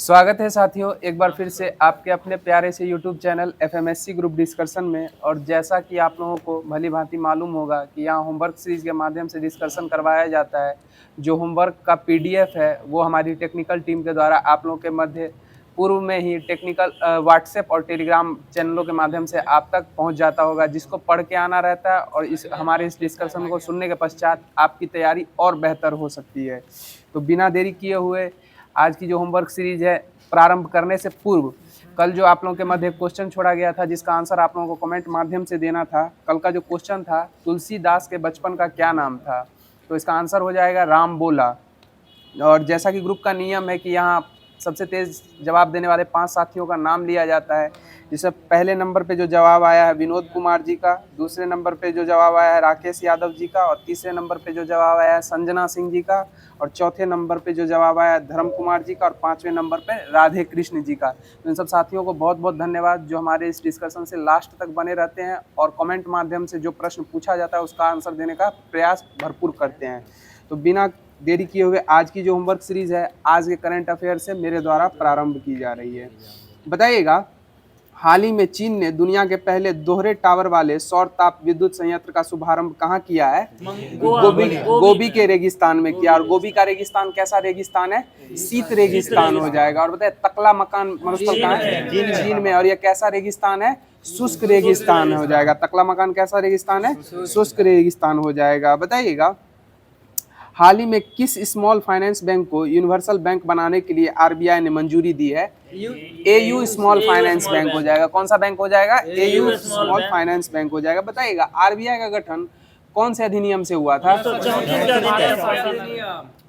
स्वागत है साथियों, एक बार फिर से आपके अपने प्यारे से यूट्यूब चैनल एफएमएससी ग्रुप डिस्कशन में। और जैसा कि आप लोगों को भली भांति मालूम होगा कि यहाँ होमवर्क सीरीज के माध्यम से डिस्कशन करवाया जाता है। जो होमवर्क का पीडीएफ है वो हमारी टेक्निकल टीम के द्वारा आप लोगों के मध्य पूर्व में ही टेक्निकल व्हाट्सएप और टेलीग्राम चैनलों के माध्यम से आप तक पहुँच जाता होगा, जिसको पढ़ के आना रहता है। और हमारे इस डिस्कशन को सुनने के पश्चात आपकी तैयारी और बेहतर हो सकती है। तो बिना देरी किए हुए आज की जो होमवर्क सीरीज है प्रारंभ करने से पूर्व, कल जो आप लोगों के मध्य क्वेश्चन छोड़ा गया था जिसका आंसर आप लोगों को कमेंट माध्यम से देना था। कल का जो क्वेश्चन था, तुलसीदास के बचपन का क्या नाम था, तो इसका आंसर हो जाएगा राम बोला। और जैसा कि ग्रुप का नियम है कि यहाँ सबसे तेज जवाब देने वाले 5 साथियों का नाम लिया जाता है। जिससे पहले नंबर पे जो जवाब आया है विनोद कुमार जी का, दूसरे नंबर पे जो जवाब आया है राकेश यादव जी का, और तीसरे नंबर पे जो जवाब आया है संजना सिंह जी का, और चौथे नंबर पे जो जवाब आया है धर्म कुमार जी का, और 5वें नंबर पे राधे कृष्ण जी का। तो इन सब साथियों को बहुत बहुत धन्यवाद जो हमारे इस डिस्कशन से लास्ट तक बने रहते हैं और कमेंट माध्यम से जो प्रश्न पूछा जाता है उसका आंसर देने का प्रयास भरपूर करते हैं। तो बिना देरी किए हुए आज की जो होमवर्क सीरीज है आज के करंट अफेयर से मेरे द्वारा प्रारंभ की जा रही है। बताइएगा, हाल ही में चीन ने दुनिया के पहले दोहरे टावर वाले सौर ताप विद्युत संयंत्र का शुभारंभ कहाँ किया है? गोबी के रेगिस्तान में किया। और गोबी का रेगिस्तान कैसा रेगिस्तान है? शीत रेगिस्तान हो जाएगा। और बताए तकला मकान मरुस्थल कहाँ है? चीन में। और ये कैसा रेगिस्तान है? शुष्क रेगिस्तान हो जाएगा। तकला मकान कैसा रेगिस्तान है? शुष्क रेगिस्तान हो जाएगा। बताइएगा, हाल ही में किस स्मॉल फाइनेंस बैंक को यूनिवर्सल बैंक बनाने के लिए आरबीआई ने मंजूरी दी है? एयू स्मॉल फाइनेंस बैंक हो जाएगा। कौन सा बैंक हो जाएगा? एयू स्मॉल फाइनेंस बैंक हो जाएगा। बताइएगा, आरबीआई का गठन कौन से अधिनियम से हुआ था?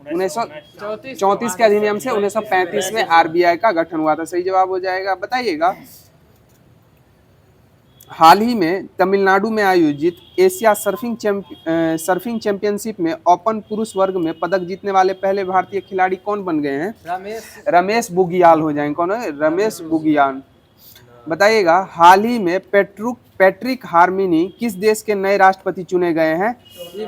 1934 के अधिनियम से 1935 में आरबीआई का गठन हुआ था। सही जवाब हो जाएगा। बताइएगा, हाल ही में तमिलनाडु में आयोजित एशिया सर्फिंग चैंपियनशिप में ओपन पुरुष वर्ग में पदक जीतने वाले पहले भारतीय खिलाड़ी कौन बन गए हैं? रमेश बुगियाल हो जाएंगे। कौन है? रमेश बुगियाल। बताइएगा, हाल ही में पैट्रिक हार्मिनी किस देश के नए राष्ट्रपति चुने गए हैं?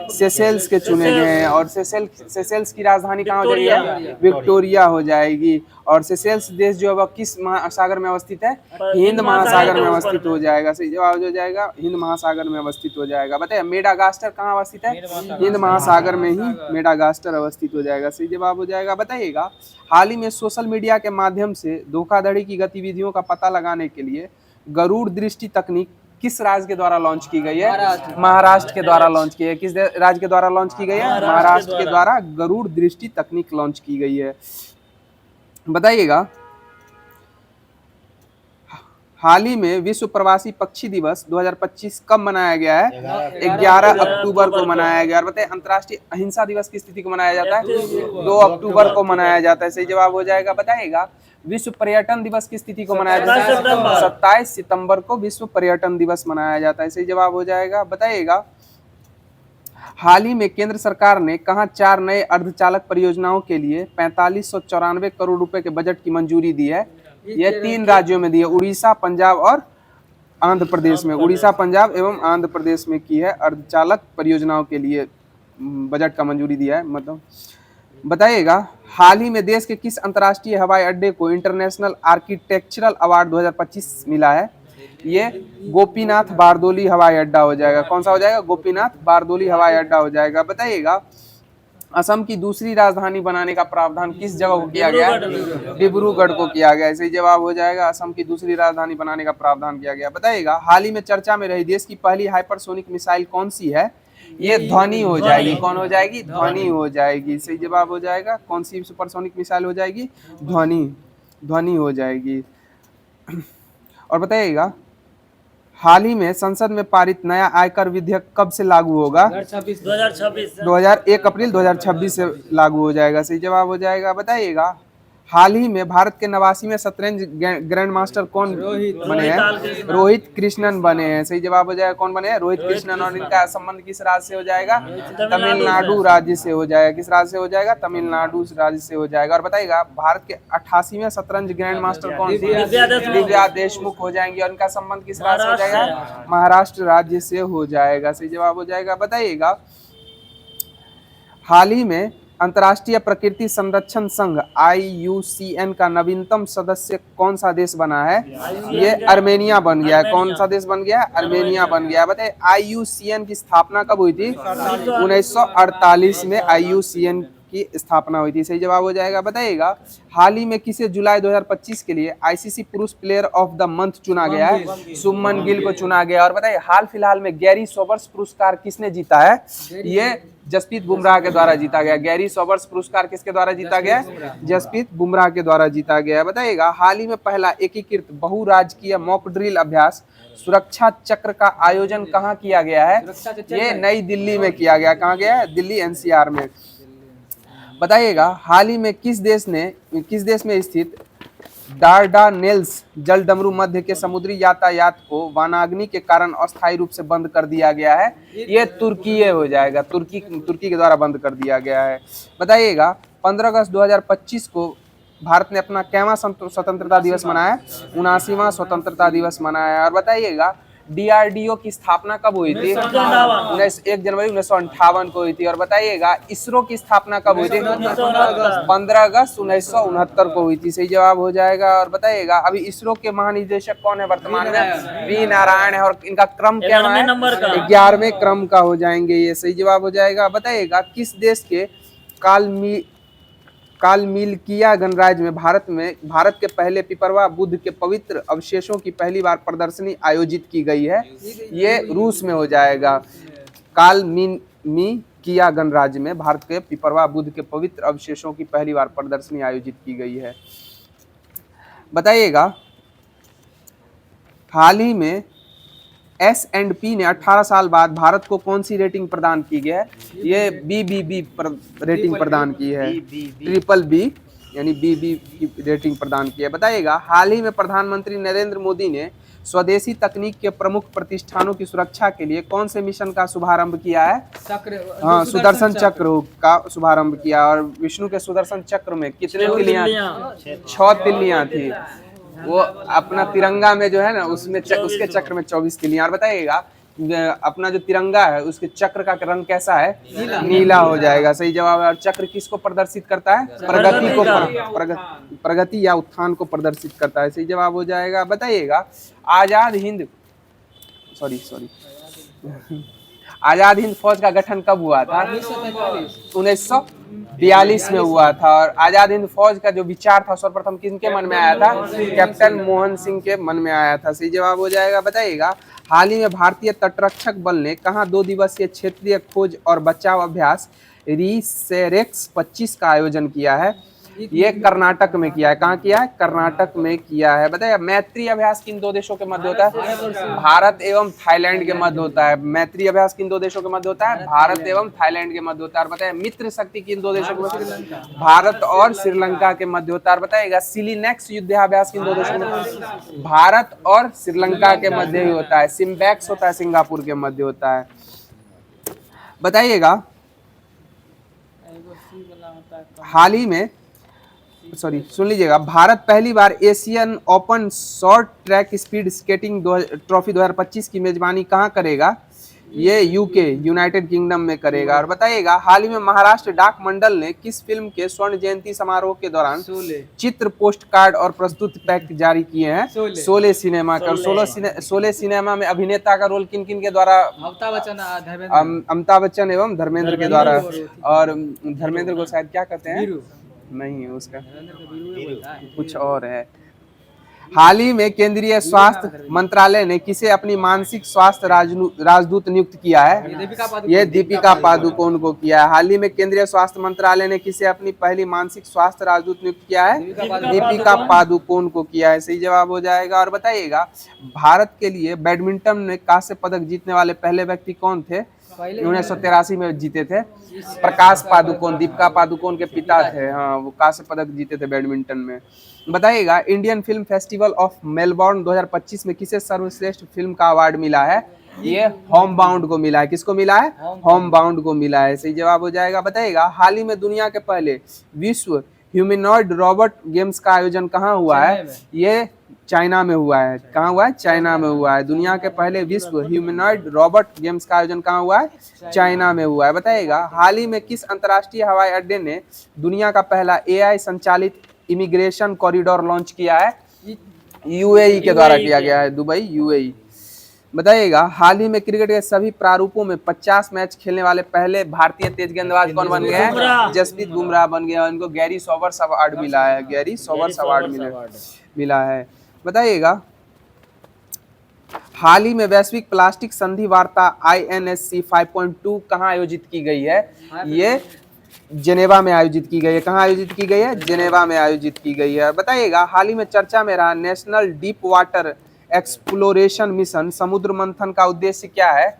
सेशेल्स के चुने गए हैं। और सेशेल्स की राजधानी कहाँ हो जाएगी? विक्टोरिया हो जाएगी। और सेशेल्स देश जो है वह किस महासागर में अवस्थित है? हिंद महासागर में अवस्थित हो जाएगा। सही जवाब हो जाएगा, हिंद महासागर में अवस्थित हो जाएगा। बताइए, मेडागास्कर कहाँ अवस्थित है? हिंद महासागर में ही मेडागास्कर अवस्थित हो जाएगा। सही जवाब हो जाएगा। बताइएगा, हाल ही में सोशल मीडिया के माध्यम से धोखाधड़ी की गतिविधियों का पता लगाने के लिए गरुड़ दृष्टि तकनीक किस राज्य के द्वारा लॉन्च की गई है? महाराष्ट्र के द्वारा लॉन्च की है। किस राज्य के द्वारा लॉन्च की गई है? महाराष्ट्र के द्वारा गरुड़ दृष्टि तकनीक लॉन्च की गई है। बताइएगा, हाल ही में विश्व प्रवासी पक्षी दिवस 2025 कब मनाया गया है? 11 अक्टूबर को मनाया गया। और बताइए, अंतर्राष्ट्रीय अहिंसा दिवस किस तिथि को मनाया जाता है? 2 अक्टूबर को मनाया जाता है। सही जवाब हो जाएगा। बताइएगा, विश्व पर्यटन दिवस किस तिथि को मनाया जाता है? 27 सितंबर को विश्व पर्यटन दिवस मनाया जाता है। सही जवाब हो जाएगा। बताइएगा, हाल ही में केंद्र सरकार ने कहां 4 नए अर्धचालक परियोजनाओं के लिए 4594 करोड़ रुपए के बजट की मंजूरी दी है? ये 3 राज्यों में दी है, उड़ीसा, पंजाब और आंध्र प्रदेश में। उड़ीसा, पंजाब एवं आंध्र प्रदेश में की है अर्धचालक परियोजनाओं के लिए बजट का मंजूरी दिया है। मतलब बताइएगा, हाल ही में देश के किस अंतर्राष्ट्रीय हवाई अड्डे को इंटरनेशनल आर्किटेक्चरल अवार्ड 2025 मिला है? ये गोपीनाथ बारदोली हवाई अड्डा हो जाएगा। कौन सा हो जाएगा? गोपीनाथ बारदोली हवाई अड्डा हो जाएगा। बताइएगा, असम की दूसरी राजधानी बनाने का प्रावधान किस जगह को किया गया है? डिब्रूगढ़ को किया गया। सही जवाब हो जाएगा, असम की दूसरी राजधानी बनाने का प्रावधान किया गया। बताइएगा, हाल ही में चर्चा में रही देश की पहली हाइपरसोनिक मिसाइल कौन सी है? ये ध्वनि हो जाएगी। कौन हो जाएगी? ध्वनि हो जाएगी। सही जवाब हो जाएगा। कौन सी सुपरसोनिक मिसाइल हो जाएगी? ध्वनि हो जाएगी। और बताइएगा, हाल ही में संसद में पारित नया आयकर विधेयक कब से लागू होगा? 1 अप्रैल 2026 से लागू हो जाएगा। सही जवाब हो जाएगा। बताइएगा, हाल ही में भारत के 89वें शतरंज ग्रैंड मास्टर कौन बने हैं? रोहित कृष्णन बने हैं। सही जवाब हो जाएगा। कौन बने हैं? रोहित कृष्णन। और इनका संबंध किस राज्य से हो जाएगा? तमिलनाडु राज्य से हो जाएगा। किस राज्य से हो जाएगा? तमिलनाडु राज्य से हो जाएगा। और बताइएगा, भारत के 88वें शतरंज ग्रैंड मास्टर कौन? दिव्या देशमुख हो जाएंगी। और इनका संबंध किस राज्य से हो जाएगा? महाराष्ट्र राज्य से हो जाएगा। सही जवाब हो जाएगा। बताइएगा, हाल ही में अंतर्राष्ट्रीय प्रकृति संरक्षण संघ IUCN का नवीनतम सदस्य कौन सा देश बना है? ये अर्मेनिया बन गया है। कौन सा देश बन गया है? अर्मेनिया बन गया है। बताइए IUCN की स्थापना कब हुई थी? 1948 में IUCN की स्थापना हुई थी। सही जवाब हो जाएगा। बताइएगा हाल ही में किसे जुलाई 2025 के लिए ICC पुरुष प्लेयर ऑफ द मंथ चुना गया है? शुभमन गिल को चुना गया। और बताइए हाल फिलहाल में गैरी सोबर्स पुरस्कार किसने जीता है? ये जसप्रीत बुमराह के द्वारा जीता गया। गैरी सोबर्स पुरस्कार किसके द्वारा जीता गया? जसप्रीत बुमराह के द्वारा जीता गया। बताइएगा हाल ही में पहला एकीकृत बहुराजकीय मॉक ड्रिल अभ्यास सुरक्षा चक्र का आयोजन कहाँ किया गया है? ये नई दिल्ली में किया गया। कहाँ गया है? दिल्ली NCR में। बताइएगा हाल ही में किस देश में स्थित डार्डानेल्स जलडमरू मध्य के समुद्री यातायात को वनाग्नि के कारण अस्थायी रूप से बंद कर दिया गया है? ये तुर्की हो जाएगा। तुर्की के द्वारा बंद कर दिया गया है। बताइएगा 15 अगस्त 2025 को भारत ने अपना कैवा स्वतंत्रता दिवस मनाया? 79वां स्वतंत्रता दिवस मनाया। और बताइएगा DRDO की स्थापना कब हुई थी? 1 जनवरी 1958 को हुई थी। और बताइएगा इसरो की स्थापना कब हुई थी? 15 अगस्त 1969 को हुई थी। सही जवाब हो जाएगा। और बताइएगा अभी इसरो के महानिदेशक कौन है वर्तमान में? V नारायण है। और इनका क्रम क्या है? 11वें क्रम का हो जाएंगे ये। सही जवाब हो जाएगा। बताइएगा किस देश के कालमिलकिया गणराज्य में भारत के पहले पिपरवा बुद्ध के पवित्र अवशेषों की पहली बार प्रदर्शनी आयोजित की गई है? ये रूस में हो जाएगा। कालमिलकिया गणराज्य में भारत के पिपरवा बुद्ध के पवित्र अवशेषों की पहली बार प्रदर्शनी आयोजित की गई है। बताइएगा हाल ही में S&P ने 18 साल बाद भारत को कौन सी रेटिंग प्रदान की है? ये BBB रेटिंग प्रदान की है। BBB यानी BB की रेटिंग प्रदान की है। बताइएगा हाल ही में प्रधानमंत्री नरेंद्र मोदी ने स्वदेशी तकनीक के प्रमुख प्रतिष्ठानों की सुरक्षा के लिए कौन से मिशन का शुभारंभ किया है? सुदर्शन चक्र का शुभारंभ किया। और विष्णु के सुदर्शन चक्र में कितने तिल्लियां? 6 तिल्लियां थी। वो अपना तिरंगा में जो है ना उसमें उसके चक्र में 24 तिल्लियां। और बताइएगा अपना जो तिरंगा है उसके चक्र का रंग कैसा है? नीला हो जाएगा। सही जवाब है। और चक्र किसको प्रदर्शित करता है? प्रगति या उत्थान को प्रदर्शित करता है। सही जवाब हो जाएगा। बताइएगा आजाद हिंद फौज का गठन कब हुआ था? 1942 में हुआ था। और आजाद हिंद फौज का जो विचार था सर्वप्रथम किनके मन में आया था? कैप्टन मोहन सिंह के मन में आया था। सही जवाब हो जाएगा। बताइएगा हाल ही में भारतीय तटरक्षक बल ने कहाँ 2 दिवसीय क्षेत्रीय खोज और बचाव अभ्यास रिसेरेक्स 25 का आयोजन किया है? ये कर्नाटक में किया है। कहाँ किया है? कर्नाटक में किया है। बताइए मैत्री अभ्यास किन 2 देशों के मध्य होता है? भारत एवं थाईलैंड के मध्य होता है। मैत्री अभ्यास किन 2 देशों के मध्य होता है? भारत एवं थाईलैंड के मध्य होता है। बताइए मित्र शक्ति किन 2 देशों के मध्य? भारत और श्रीलंका के मध्य होता है। बताइएगा सिलीनेक्स युद्धाभ्यास किन 2 देशों में? भारत और श्रीलंका के मध्य ही होता है। सिम्बैक्स होता है सिंगापुर के मध्य होता है। बताइएगा हाल ही में सुन लीजिएगा भारत पहली बार Asian open short track speed skating trophy 2025 की मेजबानी कहाँ करेगा? ये यूनाइटेड किंगडम में करेगा। और बताइएगा हाल ही में महाराष्ट्र डाक मंडल ने किस फिल्म के स्वर्ण जयंती समारोह के दौरान चित्र पोस्ट कार्ड और प्रस्तुत पैक जारी किए हैं? शोले सिनेमा का। शोले सिनेमा में अभिनेता का रोल किन किन के द्वारा? अमिताभ बच्चन एवं धर्मेंद्र के द्वारा। और धर्मेंद्र को शायद क्या कहते हैं? नहीं उसका कुछ और है। हाल ही में केंद्रीय स्वास्थ्य मंत्रालय ने किसे अपनी मानसिक स्वास्थ्य राजदूत नियुक्त किया है? ये दीपिका पादुकोण को किया है। हाल ही में केंद्रीय स्वास्थ्य मंत्रालय ने किसे अपनी पहली मानसिक स्वास्थ्य राजदूत नियुक्त किया है? दीपिका पादुकोण को किया है। सही जवाब हो जाएगा। और बताइएगा भारत के लिए बैडमिंटन में कांस्य पदक जीतने वाले पहले व्यक्ति कौन थे? 1983 में जीते थे प्रकाश पादुकोण। दीपिका पादुकोण के पिता थे। हाँ वो कांस्य पदक जीते थे बैडमिंटन में। बताइएगा Indian film festival of Melbourne 2025 में किसे सर्वश्रेष्ठ फिल्म का अवार्ड मिला है? ये होम बाउंड को मिला है। किसको मिला है? होम बाउंड को मिला है। सही जवाब हो जाएगा। बताइएगा हाल ही में दुनिया के पहले विश्व ह्यूमनॉइड रोबोट गेम्स का आयोजन कहाँ हुआ है? ये चाइना में हुआ है। कहाँ हुआ है? चाइना में हुआ है। दुनिया के पहले विश्व ह्यूमनॉइड रोबोट गेम्स का आयोजन कहाँ हुआ है? चाइना में हुआ है। बताइएगा हाल ही में किस अंतर्राष्ट्रीय हवाई अड्डे ने दुनिया का पहला AI संचालित इमिग्रेशन कॉरिडोर लॉन्च किया है? UAE के द्वारा किया गया है, दुबई UAE। बताइएगा हाल ही में क्रिकेट के सभी प्रारूपों में 50 मैच खेलने वाले पहले भारतीय तेज गेंदबाज कौन बन गए हैं? जसप्रीत बुमराह बन गया। उनको गैरी सोबर्स अवार्ड मिला है, गैरी सोबर्स अवार्ड मिला है। बताइएगा हाल ही में वैश्विक प्लास्टिक संधि वार्ता INSC 5.2 कहाँ आयोजित की गई है? ये जेनेवा में आयोजित की गई है। कहाँ आयोजित की गई है? जेनेवा में आयोजित की गई है। बताइएगा हाल ही में चर्चा में रहा national deep water exploration mission समुद्र मंथन का उद्देश्य क्या है?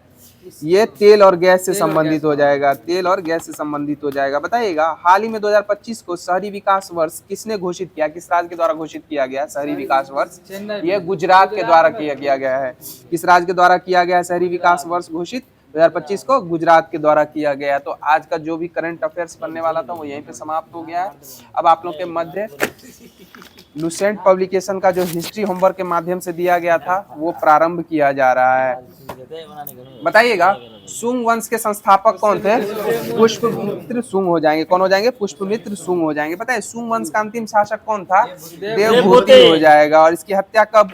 ये तेल और गैस से संबंधित हो जाएगा, तेल और गैस से संबंधित हो जाएगा। बताइएगा हाल ही में 2025 को शहरी विकास वर्ष किसने घोषित किया? किस राज्य के द्वारा घोषित किया गया शहरी विकास वर्ष? ये गुजरात के द्वारा किया गया है। किस राज्य के द्वारा किया गया है शहरी विकास वर्ष घोषित? 2025 को गुजरात के द्वारा किया गया। तो आज का जो भी करंट अफेयर्स बनने वाला था वो यहीं पे समाप्त हो गया है। अब आप लोग के मध्य लुसेंट पब्लिकेशन का जो हिस्ट्री होमवर्क के माध्यम से दिया गया था वो प्रारंभ किया जा रहा है। बताइएगा सुंग वंश के संस्थापक कौन थे? पुष्पमित्र सुंग हो जाएंगे। कौन हो जाएंगे? पुष्पमित्र सुंग हो जाएंगे। बताइए सुंग वंश का अंतिम शासक कौन था? देवभूति हो जाएगा। और इसकी हत्या कब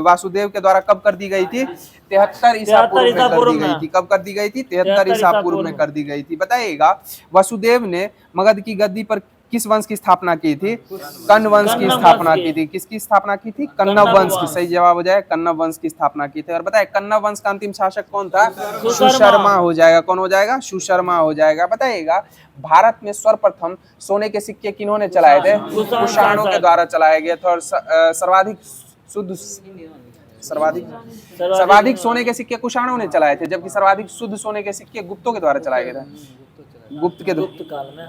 वासुदेव के द्वारा कब कर दी गई थी? 73 ईसा पूर्व में कर दी गई थी। कब कर दी गई थी? 73 ईसा पूर्व में कर दी गई थी। बताइएगा वसुदेव ने मगध की गद्दी पर किस वंश की स्थापना की थी? कण्व वंश की स्थापना की थी। किसकी स्थापना की थी? कण्व वंश की। सही जवाब हो जाए कण्व वंश की स्थापना की थी। और बताए कण्व वंश का अंतिम शासक कौन था? सुशर्मा हो जाएगा। कौन हो जाएगा? सुशर्मा हो जाएगा। बताइएगा भारत में सर्वप्रथम सोने के सिक्के किन्होंने चलाए थे? कुषाणों के द्वारा चलाए गए थे। और सर्वाधिक शुद्ध सर्वाधिक सोने के सिक्के कुषाणों ने चलाए थे, जबकि सर्वाधिक शुद्ध सोने के सिक्के गुप्तों के द्वारा चलाए गए थे। गुप्त काल में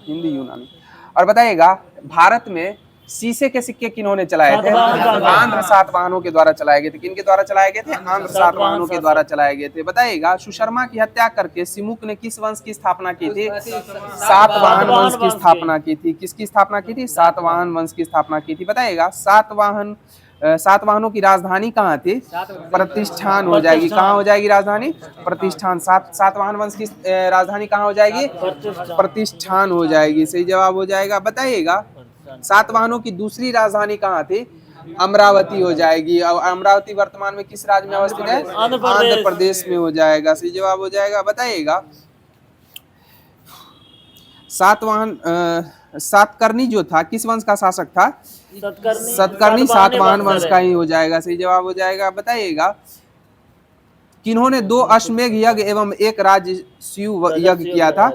हिंदी यूनानी। और बताइएगा भारत में शीशे के सिक्के किन्होंने चलाए थे? आंध्र सातवाहनों के द्वारा चलाए गए थे। किनके द्वारा चलाए गए थे? आंध्र सातवाहनों के द्वारा चलाए गए थे। बताइएगा सुशर्मा की हत्या करके सिमुक ने किस वंश की स्थापना की थी? सातवाहन वंश की स्थापना की थी। किसकी स्थापना की थी? सातवाहन वंश की स्थापना की थी। बताइएगा सातवाहनों की राजधानी कहाँ थी? प्रतिष्ठान हो जाएगी। कहाँ हो जाएगी राजधानी? प्रतिष्ठान। सातवाहन वंश की राजधानी कहाँ हो जाएगी? प्रतिष्ठान हो जाएगी। सही जवाब हो जाएगा। बताइएगा सातवाहनों की दूसरी राजधानी कहाँ थी? अमरावती हो जाएगी। और अमरावती वर्तमान में किस राज्य में अवस्थित है? आंध्र प्रदेश में हो जाएगा। सही जवाब हो जाएगा। बताइएगा सातकर्णी जो था किस वंश का शासक था? सतकर्णी सातवाहन वंश का ही हो जाएगा। सही जवाब हो जाएगा। बताइएगा किन्होंने 2 अश्वमेध यज्ञ एवं 1 राजसूय यज्ञ किया था?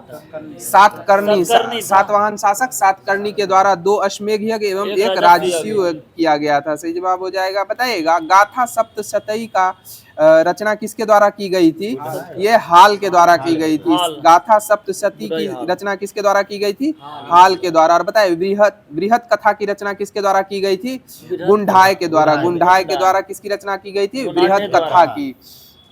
सातकर्णी सातवाहन शासक सातकर्णी के द्वारा 2 अश्वमेध यज्ञ एवं 1 राजसूय किया गया था। सही जवाब हो जाएगा। बताइएगा गाथा सप्तशती का रचना किसके द्वारा की गई थी? ये हाल के द्वारा की गई थी। गाथा सप्तशती की रचना किसके द्वारा की गई थी? हाल के द्वारा। और बताइए बृहत कथा की रचना किसके द्वारा की गई थी? गुंढाय के द्वारा। गुंढाय के द्वारा किसकी रचना की गई थी? बृहत कथा की।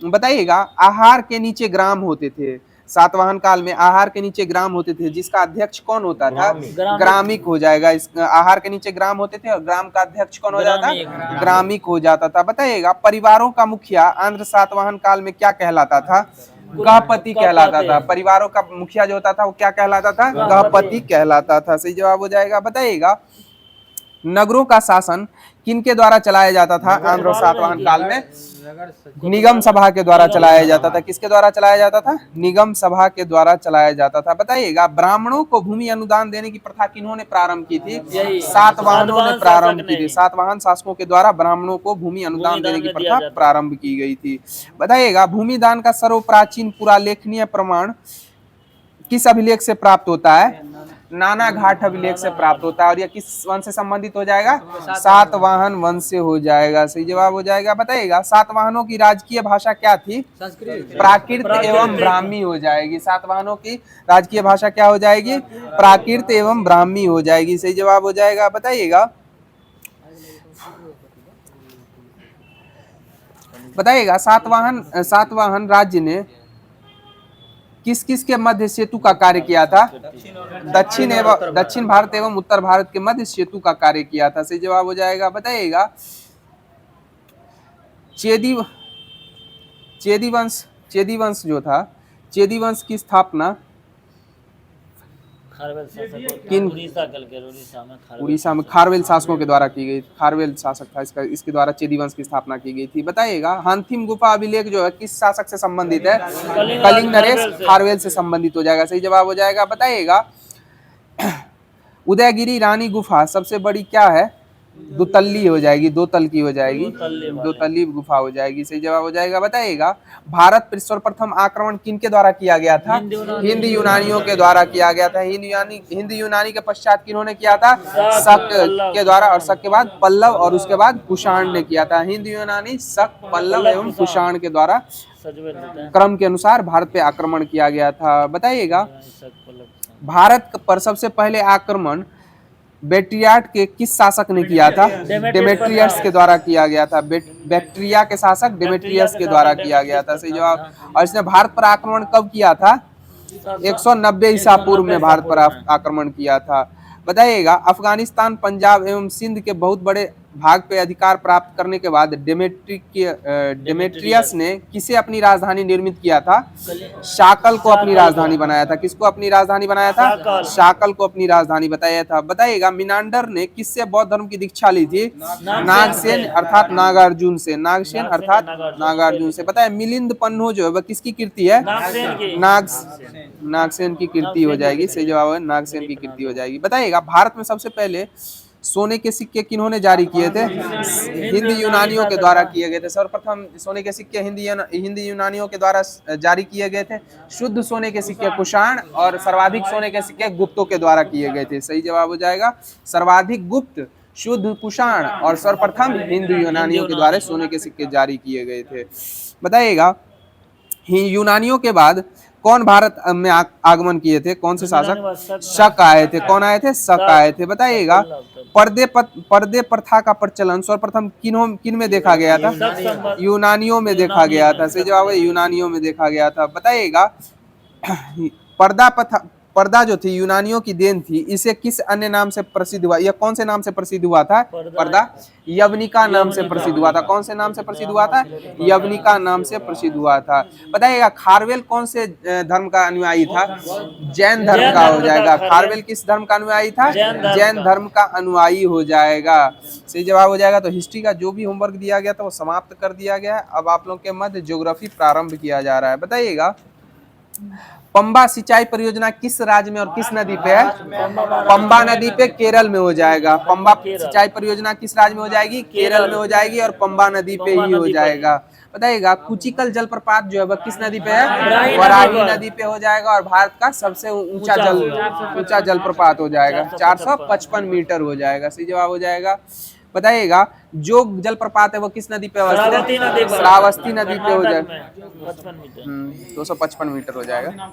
बताइएगा आहार के नीचे ग्राम होते थे। सातवाहन काल में आहार के नीचे ग्राम होते थे, जिसका अध्यक्ष कौन होता था? ग्रामिक हो जाएगा। इस आहार के नीचे ग्राम होते थे और ग्राम का अध्यक्ष कौन हो जाता? ग्रामिक हो जाता था। बताइएगा परिवारों का मुखिया आंध्र सातवाहन काल में क्या कहलाता था? गहपति कहलाता था। परिवारों का मुखिया जो होता था वो क्या कहलाता था? गहपति कहलाता था। सही जवाब हो जाएगा। बताइएगा नगरों का शासन किनके द्वारा चलाया जाता था आंध्र सातवाहन काल में? निगम सभा के द्वारा चलाया जाता था। किसके द्वारा चलाया जाता था? निगम सभा के द्वारा चलाया जाता था। बताइएगा ब्राह्मणों को भूमि अनुदान देने की प्रथा किन्होंने प्रारंभ की थी? सातवाहनों ने प्रारंभ की थी। सातवाहन शासकों के द्वारा ब्राह्मणों को भूमि अनुदान देने की प्रथा प्रारंभ की गई थी। बताइएगा भूमि दान का सर्वप्राचीन पुरालेखनीय प्रमाण किस अभिलेख से प्राप्त होता है? नाना घाट अभिलेख से प्राप्त होता है। और यह किस वंश से संबंधित हो जाएगा? सातवाहन वंश से हो जाएगा। सही जवाब हो जाएगा। बताइएगा सातवाहनों की राजकीय भाषा क्या थी? प्राकृत एवं ब्राह्मी हो जाएगी। सातवाहनों की राजकीय भाषा क्या हो जाएगी? प्राकृत एवं ब्राह्मी हो जाएगी। सही जवाब हो जाएगा। बताइएगा सातवाहन राज्य ने किस किस के मध्य सेतु का कार्य किया था? दक्षिण भारत एवं उत्तर भारत के मध्य सेतु का कार्य किया था। सही जवाब हो जाएगा। बताइएगा चेदी वंश जो था, चेदी वंश की स्थापना उड़ीसा में खारवेल शासकों के द्वारा की गई। खारवेल शासक था इसके द्वारा चेदी वंश की स्थापना की गई थी। बताइएगा हांथिम गुफा अभिलेख जो है किस शासक से संबंधित है? कलिंग नरेश खारवेल से संबंधित हो जाएगा। सही जवाब हो जाएगा। बताइएगा उदयगिरी रानी गुफा सबसे बड़ी क्या है? दुतल्ली हो जाएगी, दो तल की हो जाएगी, दो तल्ली गुफा हो जाएगी। सही जवाब हो जाएगा। बताइएगा भारत पर सर्वप्रथम आक्रमण किनके द्वारा किया गया था? हिंद यूनानियों के द्वारा किया गया था। हिंद यूनानी के पश्चात किन्होंने किया था? शक के द्वारा, और शक के बाद पल्लव, और उसके बाद कुषाण ने किया था। हिंद यूनानी, शक, पल्लव एवं कुषाण के द्वारा क्रम के अनुसार भारत पे आक्रमण किया गया था। बताइएगा भारत पर सबसे पहले आक्रमण बैक्ट्रियाट के किस शासक ने किया था? डेमेट्रियस के द्वारा किया गया था। बैक्ट्रिया के शासक डेमेट्रियस के द्वारा किया गया था। सही जवाब। और इसने भारत पर आक्रमण कब किया था? 190 ईसा पूर्व में भारत पर आक्रमण किया था। बताइएगा अफगानिस्तान, पंजाब एवं सिंध के बहुत बड़े भाग पे अधिकार प्राप्त करने के बाद डेमेट्रियस ने किसे अपनी राजधानी निर्मित किया था? शाकल को अपनी राजधानी बनाया था। किसको अपनी राजधानी बनाया था? शाकल को अपनी राजधानी बताया था। बताइएगा मिनांडर ने किससे बौद्ध धर्म की दीक्षा ली थी? नागसेन अर्थात नागार्जुन से। नागसेन अर्थात नागार्जुन से। बताए मिलिंद पन्नो जो है वह किसकी कीर्ति है? नागसेन की कीर्ति हो जाएगी। सही जवाब है नागसेन की कीर्ति हो जाएगी। बताइएगा भारत में सबसे पहले सोने के सिक्के किन्होंने जारी किए थे? हिंद यूनानियों के द्वारा किए गए थे। सर्वप्रथम सोने के सिक्के हिंद यूनानियों के द्वारा जारी किए गए थे। शुद्ध सोने के सिक्के कुषाण, और सर्वाधिक सोने के सिक्के गुप्तों के द्वारा किए गए थे। सही जवाब हो जाएगा सर्वाधिक गुप्त, शुद्ध कुषाण, और सर्वप्रथम हिंद यूनानियों के द्वारा सोने के सिक्के जारी किए गए थे। बताइएगा यूनानियों के बाद कौन भारत में आगमन किए थे? कौन से शासक? शक आए थे। कौन आए थे? शक आए थे। बताइएगा पर्दे प्रथा का प्रचलन सर्वप्रथम किन में देखा गया था? यूनानियों में देखा गया था। सही जवाब है यूनानियों में देखा गया था। बताइएगा पर्दा जो थी यूनानियों की देन थी। इसे किस अन्य नाम से प्रसिद्ध हुआ? यह कौन से नाम से प्रसिद्ध हुआ था? पर्दा यवनिका नाम से प्रसिद्ध हुआ था। कौन से नाम से प्रसिद्ध हुआ था? यवनिका नाम से प्रसिद्ध हुआ था। बताइएगा खारवेल कौन से धर्म का अनुयायी था? जैन धर्म का हो जाएगा। खारवेल किस धर्म का अनुयायी था? जैन धर्म का अनुयायी हो जाएगा। सही जवाब हो जाएगा। तो हिस्ट्री का जो भी होमवर्क दिया गया था वो समाप्त कर दिया गया है। अब आप लोग के मध्य ज्योग्राफी प्रारंभ किया जा रहा है। बताइएगा पंबा सिंचाई परियोजना किस राज्य में और किस नदी पे है? पंबा नदी पे केरल में हो जाएगा। पंबा सिंचाई परियोजना किस राज्य में हो जाएगी? केरल में हो जाएगी, और पंबा नदी पे ही हो जाएगा। बताइएगा कुचिकल जलप्रपात जो है वह किस नदी पे है? वराही नदी पे हो जाएगा, और भारत का सबसे ऊंचा जलप्रपात हो जाएगा। 455 मीटर हो जाएगा। सही जवाब हो जाएगा। बताइएगा जोग जलप्रपात है वो किस नदी पे अवस्थित है? श्रावस्ती नदी पे हो जाएगा। 255 मीटर हो जाएगा।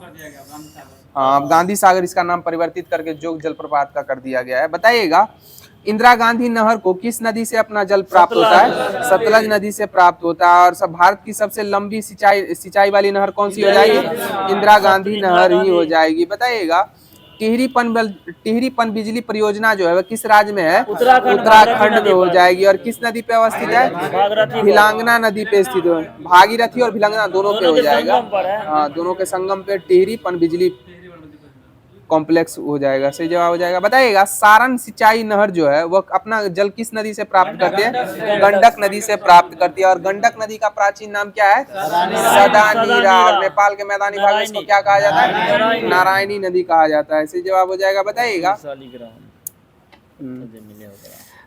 हाँ गांधी सागर इसका नाम परिवर्तित करके जोग जलप्रपात का कर दिया गया है। बताइएगा इंदिरा गांधी नहर को किस नदी से अपना जल प्राप्त होता है? सतलज नदी से प्राप्त होता है। और सब भारत की सबसे लंबी सिंचाई वाली नहर कौन सी हो जाएगी? इंदिरा गांधी नहर ही हो जाएगी। बताइएगा टिहरी पनबिजली परियोजना जो है वह किस राज्य में है? उत्तराखंड में हो जाएगी। और किस नदी पे अवस्थित है? भिलांगना नदी पे स्थित है। भागीरथी और भिलांगना दोनों पे हो जाएगा। हाँ दोनों के संगम पे टिहरी पनबिजली कॉम्प्लेक्स हो जाएगा। सही जवाब हो जाएगा। बताइएगा सारण सिंचाई नहर जो है वह अपना जल किस नदी से प्राप्त करती है? गंडक नदी से प्राप्त करती है। और गंडक नदी का प्राचीन नाम क्या है? सदानीरा। और नेपाल के मैदानी भाग में इसको क्या कहा जाता है? नारायणी नदी कहा जाता है। सही जवाब हो जाएगा।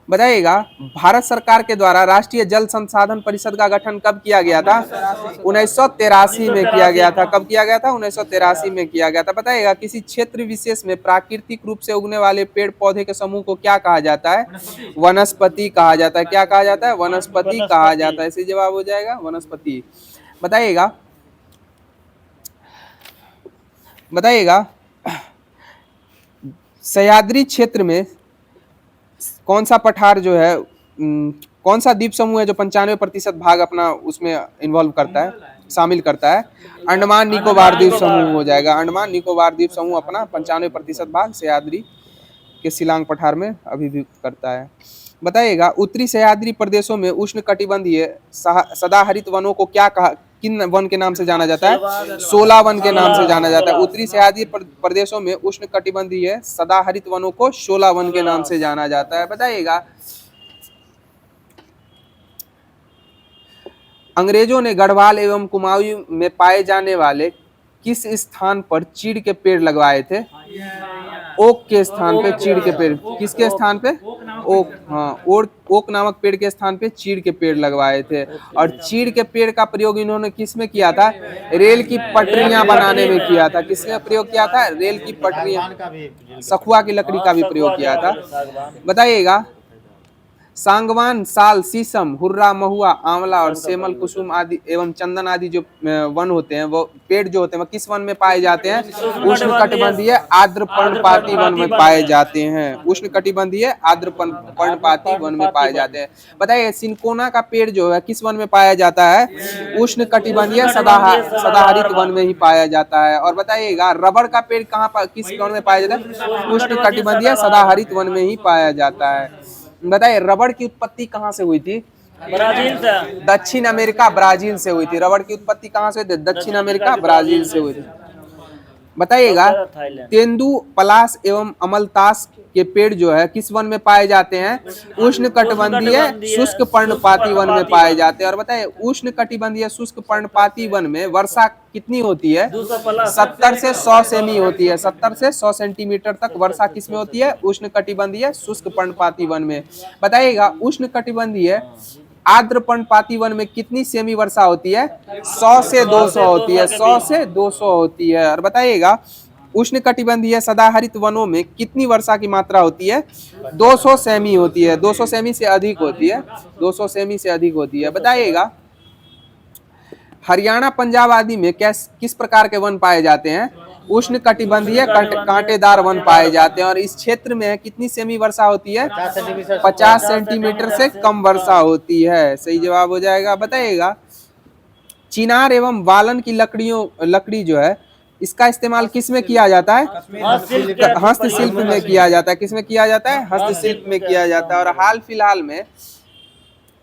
बताइएगा भारत सरकार के द्वारा राष्ट्रीय जल संसाधन परिषद का गठन कब किया गया था? 1983 में किया गया था। कब किया गया था? 1983 में किया गया था। बताइएगा किसी क्षेत्र विशेष में प्राकृतिक रूप से उगने वाले पेड़ पौधे के समूह को क्या कहा जाता है? वनस्पति कहा जाता है। क्या कहा जाता है? वनस्पति कहा जाता है। सही जवाब हो जाएगा वनस्पति। बताइएगा सह्याद्री क्षेत्र में कौन सा पठार जो है कौन सा द्वीप समूह है जो 95% भाग अपना उसमें इन्वॉल्व करता है? शामिल करता है? अंडमान निकोबार द्वीप समूह हो जाएगा। अंडमान निकोबार द्वीप समूह अपना 95% भाग सह्याद्री के शिलांग पठार में अभिभूत करता है। बताइएगा, उत्तरी सह्याद्री प्रदेशों में उष्ण कटिबंधीय सदाहरित वनों को क्या कहा, किन वन के नाम से जाना जाता है? शोला वन के नाम से जाना जाता है। उत्तरी सह्याद्री प्रदेशों में उष्ण कटिबंधीय सदाहरित वनों को शोला वन के नाम से जाना जाता है। बताइएगा, अंग्रेजों ने गढ़वाल एवं कुमाऊं में पाए जाने वाले किस स्थान पर चीड़ के पेड़ लगवाए थे? ओक के स्थान पे चीड़ के पेड़। किसके स्थान पे? ओक, हाँ, ओक नामक पेड़ के स्थान पे चीड़ के पेड़ लगवाए थे। और चीड़ के पेड़ का प्रयोग इन्होंने किस में किया था? रेल की पटरियां बनाने में किया था। किसका प्रयोग किया था? रेल की पटरियां, सखुआ की लकड़ी का भी प्रयोग किया था। बताइएगा, सांगवान, साल, शीशम, हुर्रा, महुआ, आंवला और सेमल, कुसुम आदि एवं चंदन आदि जो वन होते हैं, वो पेड़ जो होते हैं, वो किस वन में पाए जाते हैं? उष्ण कटिबंधीय आर्द्र पर्णपाती वन में पाए जाते हैं। उष्ण कटिबंधीय आर्द्र पर्णपाती वन में पाए जाते हैं। बताइए, सिनकोना का पेड़ जो है किस वन में पाया जाता है? उष्ण कटिबंधीय सदाहरित वन में ही पाया जाता है। और बताइएगा, रबड़ का पेड़ कहाँ पर, किस वन में पाया जाता है? उष्ण कटिबंधीय सदाहरित वन में ही पाया जाता है। बताइए, रबड़ की उत्पत्ति कहाँ से हुई थी? ब्राजील से। दक्षिण अमेरिका, ब्राजील से हुई थी। रबड़ की उत्पत्ति कहाँ से हुई थी? दक्षिण अमेरिका, ब्राजील से हुई थी। बताइएगा, तेंदु, पलाश एवं अमलतास के पेड़ जो है किस वन में पाए जाते हैं? उष्ण कटिबंधीय शुष्क पर्णपाती वन में पाए जाते हैं। और बताइए, उष्ण कटिबंधीय शुष्क पर्णपाती वन में वर्षा कितनी होती है? 70 से 100 सेमी होती है। 70 से 100 सेंटीमीटर तक वर्षा किसमें होती है? उष्ण कटिबंधीय शुष्क पर्णपाती वन में। बताइएगा, उष्ण कटिबंधीय आर्द्र पर्णपाती वन में कितनी सेमी वर्षा होती है? 100 से 200 होती है। 100 से 200 होती है। और बताइएगा, उष्ण कटिबंधीय सदाहरित वनों में कितनी वर्षा की मात्रा होती है? 200 सेमी होती है। 200 सेमी से अधिक होती है। 200 सेमी से अधिक होती है। बताइएगा, हरियाणा, पंजाब आदि में किस प्रकार के वन पाए जाते हैं? उष्ण कटिबंधीय कांटेदार वन पाए जाते हैं। और इस क्षेत्र में कितनी सेमी वर्षा होती है? 50 सेंटीमीटर से कम वर्षा होती है। सही जवाब हो जाएगा। बताइएगा, चिनार एवं वालन की लकड़ी जो है, इसका इस्तेमाल किस में किया जाता है? हस्तशिल्प में किया जाता है। किस में किया जाता है? हस्तशिल्प में किया जाता है। और हाल फिलहाल में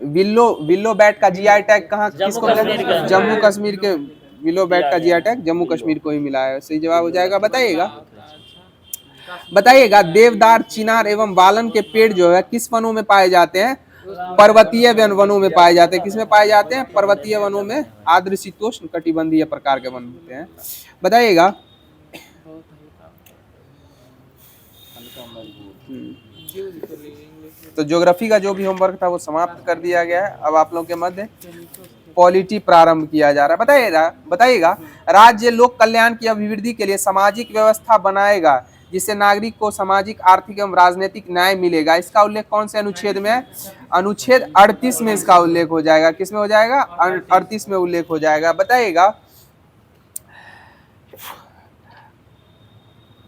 विल्लो बैट का जीआई टैग कहाँ, किसको मिला? जम्मू कश्मीर के विल्लो बैट का जीआई टैग जम्मू कश्मीर को ही मिला है। सही जवाब हो जाएगा। बताइएगा, देवदार, चिनार एवं वालन के पेड़ जो है किस वनों में पाए जाते हैं? पर्वतीय वनों में पाए जाते हैं। किसमें पाए जाते हैं? पर्वतीय वनों में। आर्द्र शीतोष्ण कटिबंधीय प्रकार के वन होते हैं। बताइएगा, तो ज्योग्राफी का जो भी होमवर्क था वो समाप्त कर दिया गया है। अब आप लोगों के मध्य पॉलिटी प्रारंभ किया जा रहा है। बताइएगा, राज्य लोक कल्याण की अभिवृद्धि के लिए सामाजिक व्यवस्था बनाएगा जिससे नागरिक को सामाजिक, आर्थिक एवं राजनीतिक न्याय मिलेगा। इसका उल्लेख कौन से अनुच्छेद में है? अनुच्छेद 38 में इसका उल्लेख हो जाएगा। किसमें हो जाएगा? 38 में उल्लेख हो जाएगा। बताइएगा,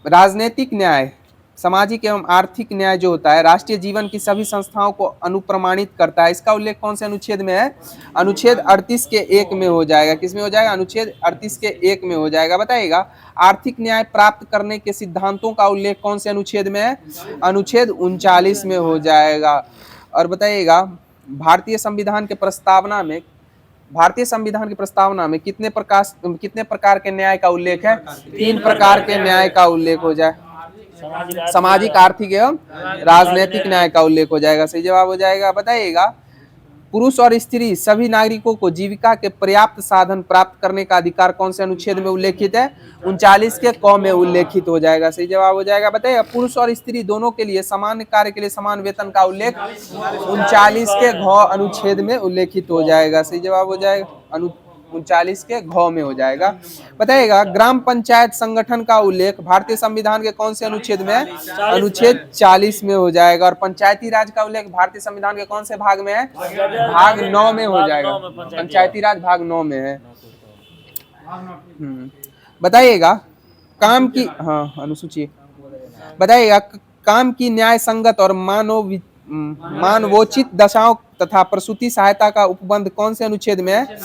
राजनीतिक न्याय, सामाजिक एवं आर्थिक न्याय जो होता है, राष्ट्रीय जीवन की सभी संस्थाओं को अनुप्रमाणित करता है। इसका उल्लेख कौन से अनुच्छेद में है? अनुच्छेद 38 के 1 में हो जाएगा। किसमें हो जाएगा? अनुच्छेद 38 के 1 में हो जाएगा। बताइएगा, आर्थिक न्याय प्राप्त करने के सिद्धांतों का उल्लेख कौन से अनुच्छेद में है? अनुच्छेद 39 में हो जाएगा। और बताइएगा, भारतीय संविधान की प्रस्तावना में कितने प्रकार के न्याय का उल्लेख है? 3 प्रकार के न्याय का उल्लेख हो जाए। सामाजिक, आर्थिक एवं राजनीतिक न्याय का उल्लेख हो जाएगा। सही जवाब हो जाएगा। बताइएगा, पुरुष और स्त्री सभी नागरिकों को जीविका के पर्याप्त साधन प्राप्त करने का अधिकार कौन से अनुच्छेद में उल्लेखित है? 39 के क में उल्लेखित हो जाएगा। सही जवाब हो जाएगा। बताइएगा, पुरुष और स्त्री दोनों के लिए समान कार्य के लिए समान वेतन का उल्लेख 39 के घ अनुच्छेद में उल्लेखित हो जाएगा। सही जवाब हो जाएगा। 39 के घ में हो जाएगा। बताइएगा, ग्राम पंचायत संगठन का उल्लेख भारतीय संविधान के कौन से अनुच्छेद में है? अनुच्छेद 40 में हो जाएगा। और पंचायती राज का उल्लेख भारतीय संविधान के कौन से भाग में है? भाग 9 में हो जाएगा। पंचायती राज भाग 9 में है। बताइएगा, अनुसूची। बताइएगा, काम की न्याय संगत और मानवोचित दशाओं तथा प्रसूति सहायता का उपबंध कौन से अनुच्छेद में है?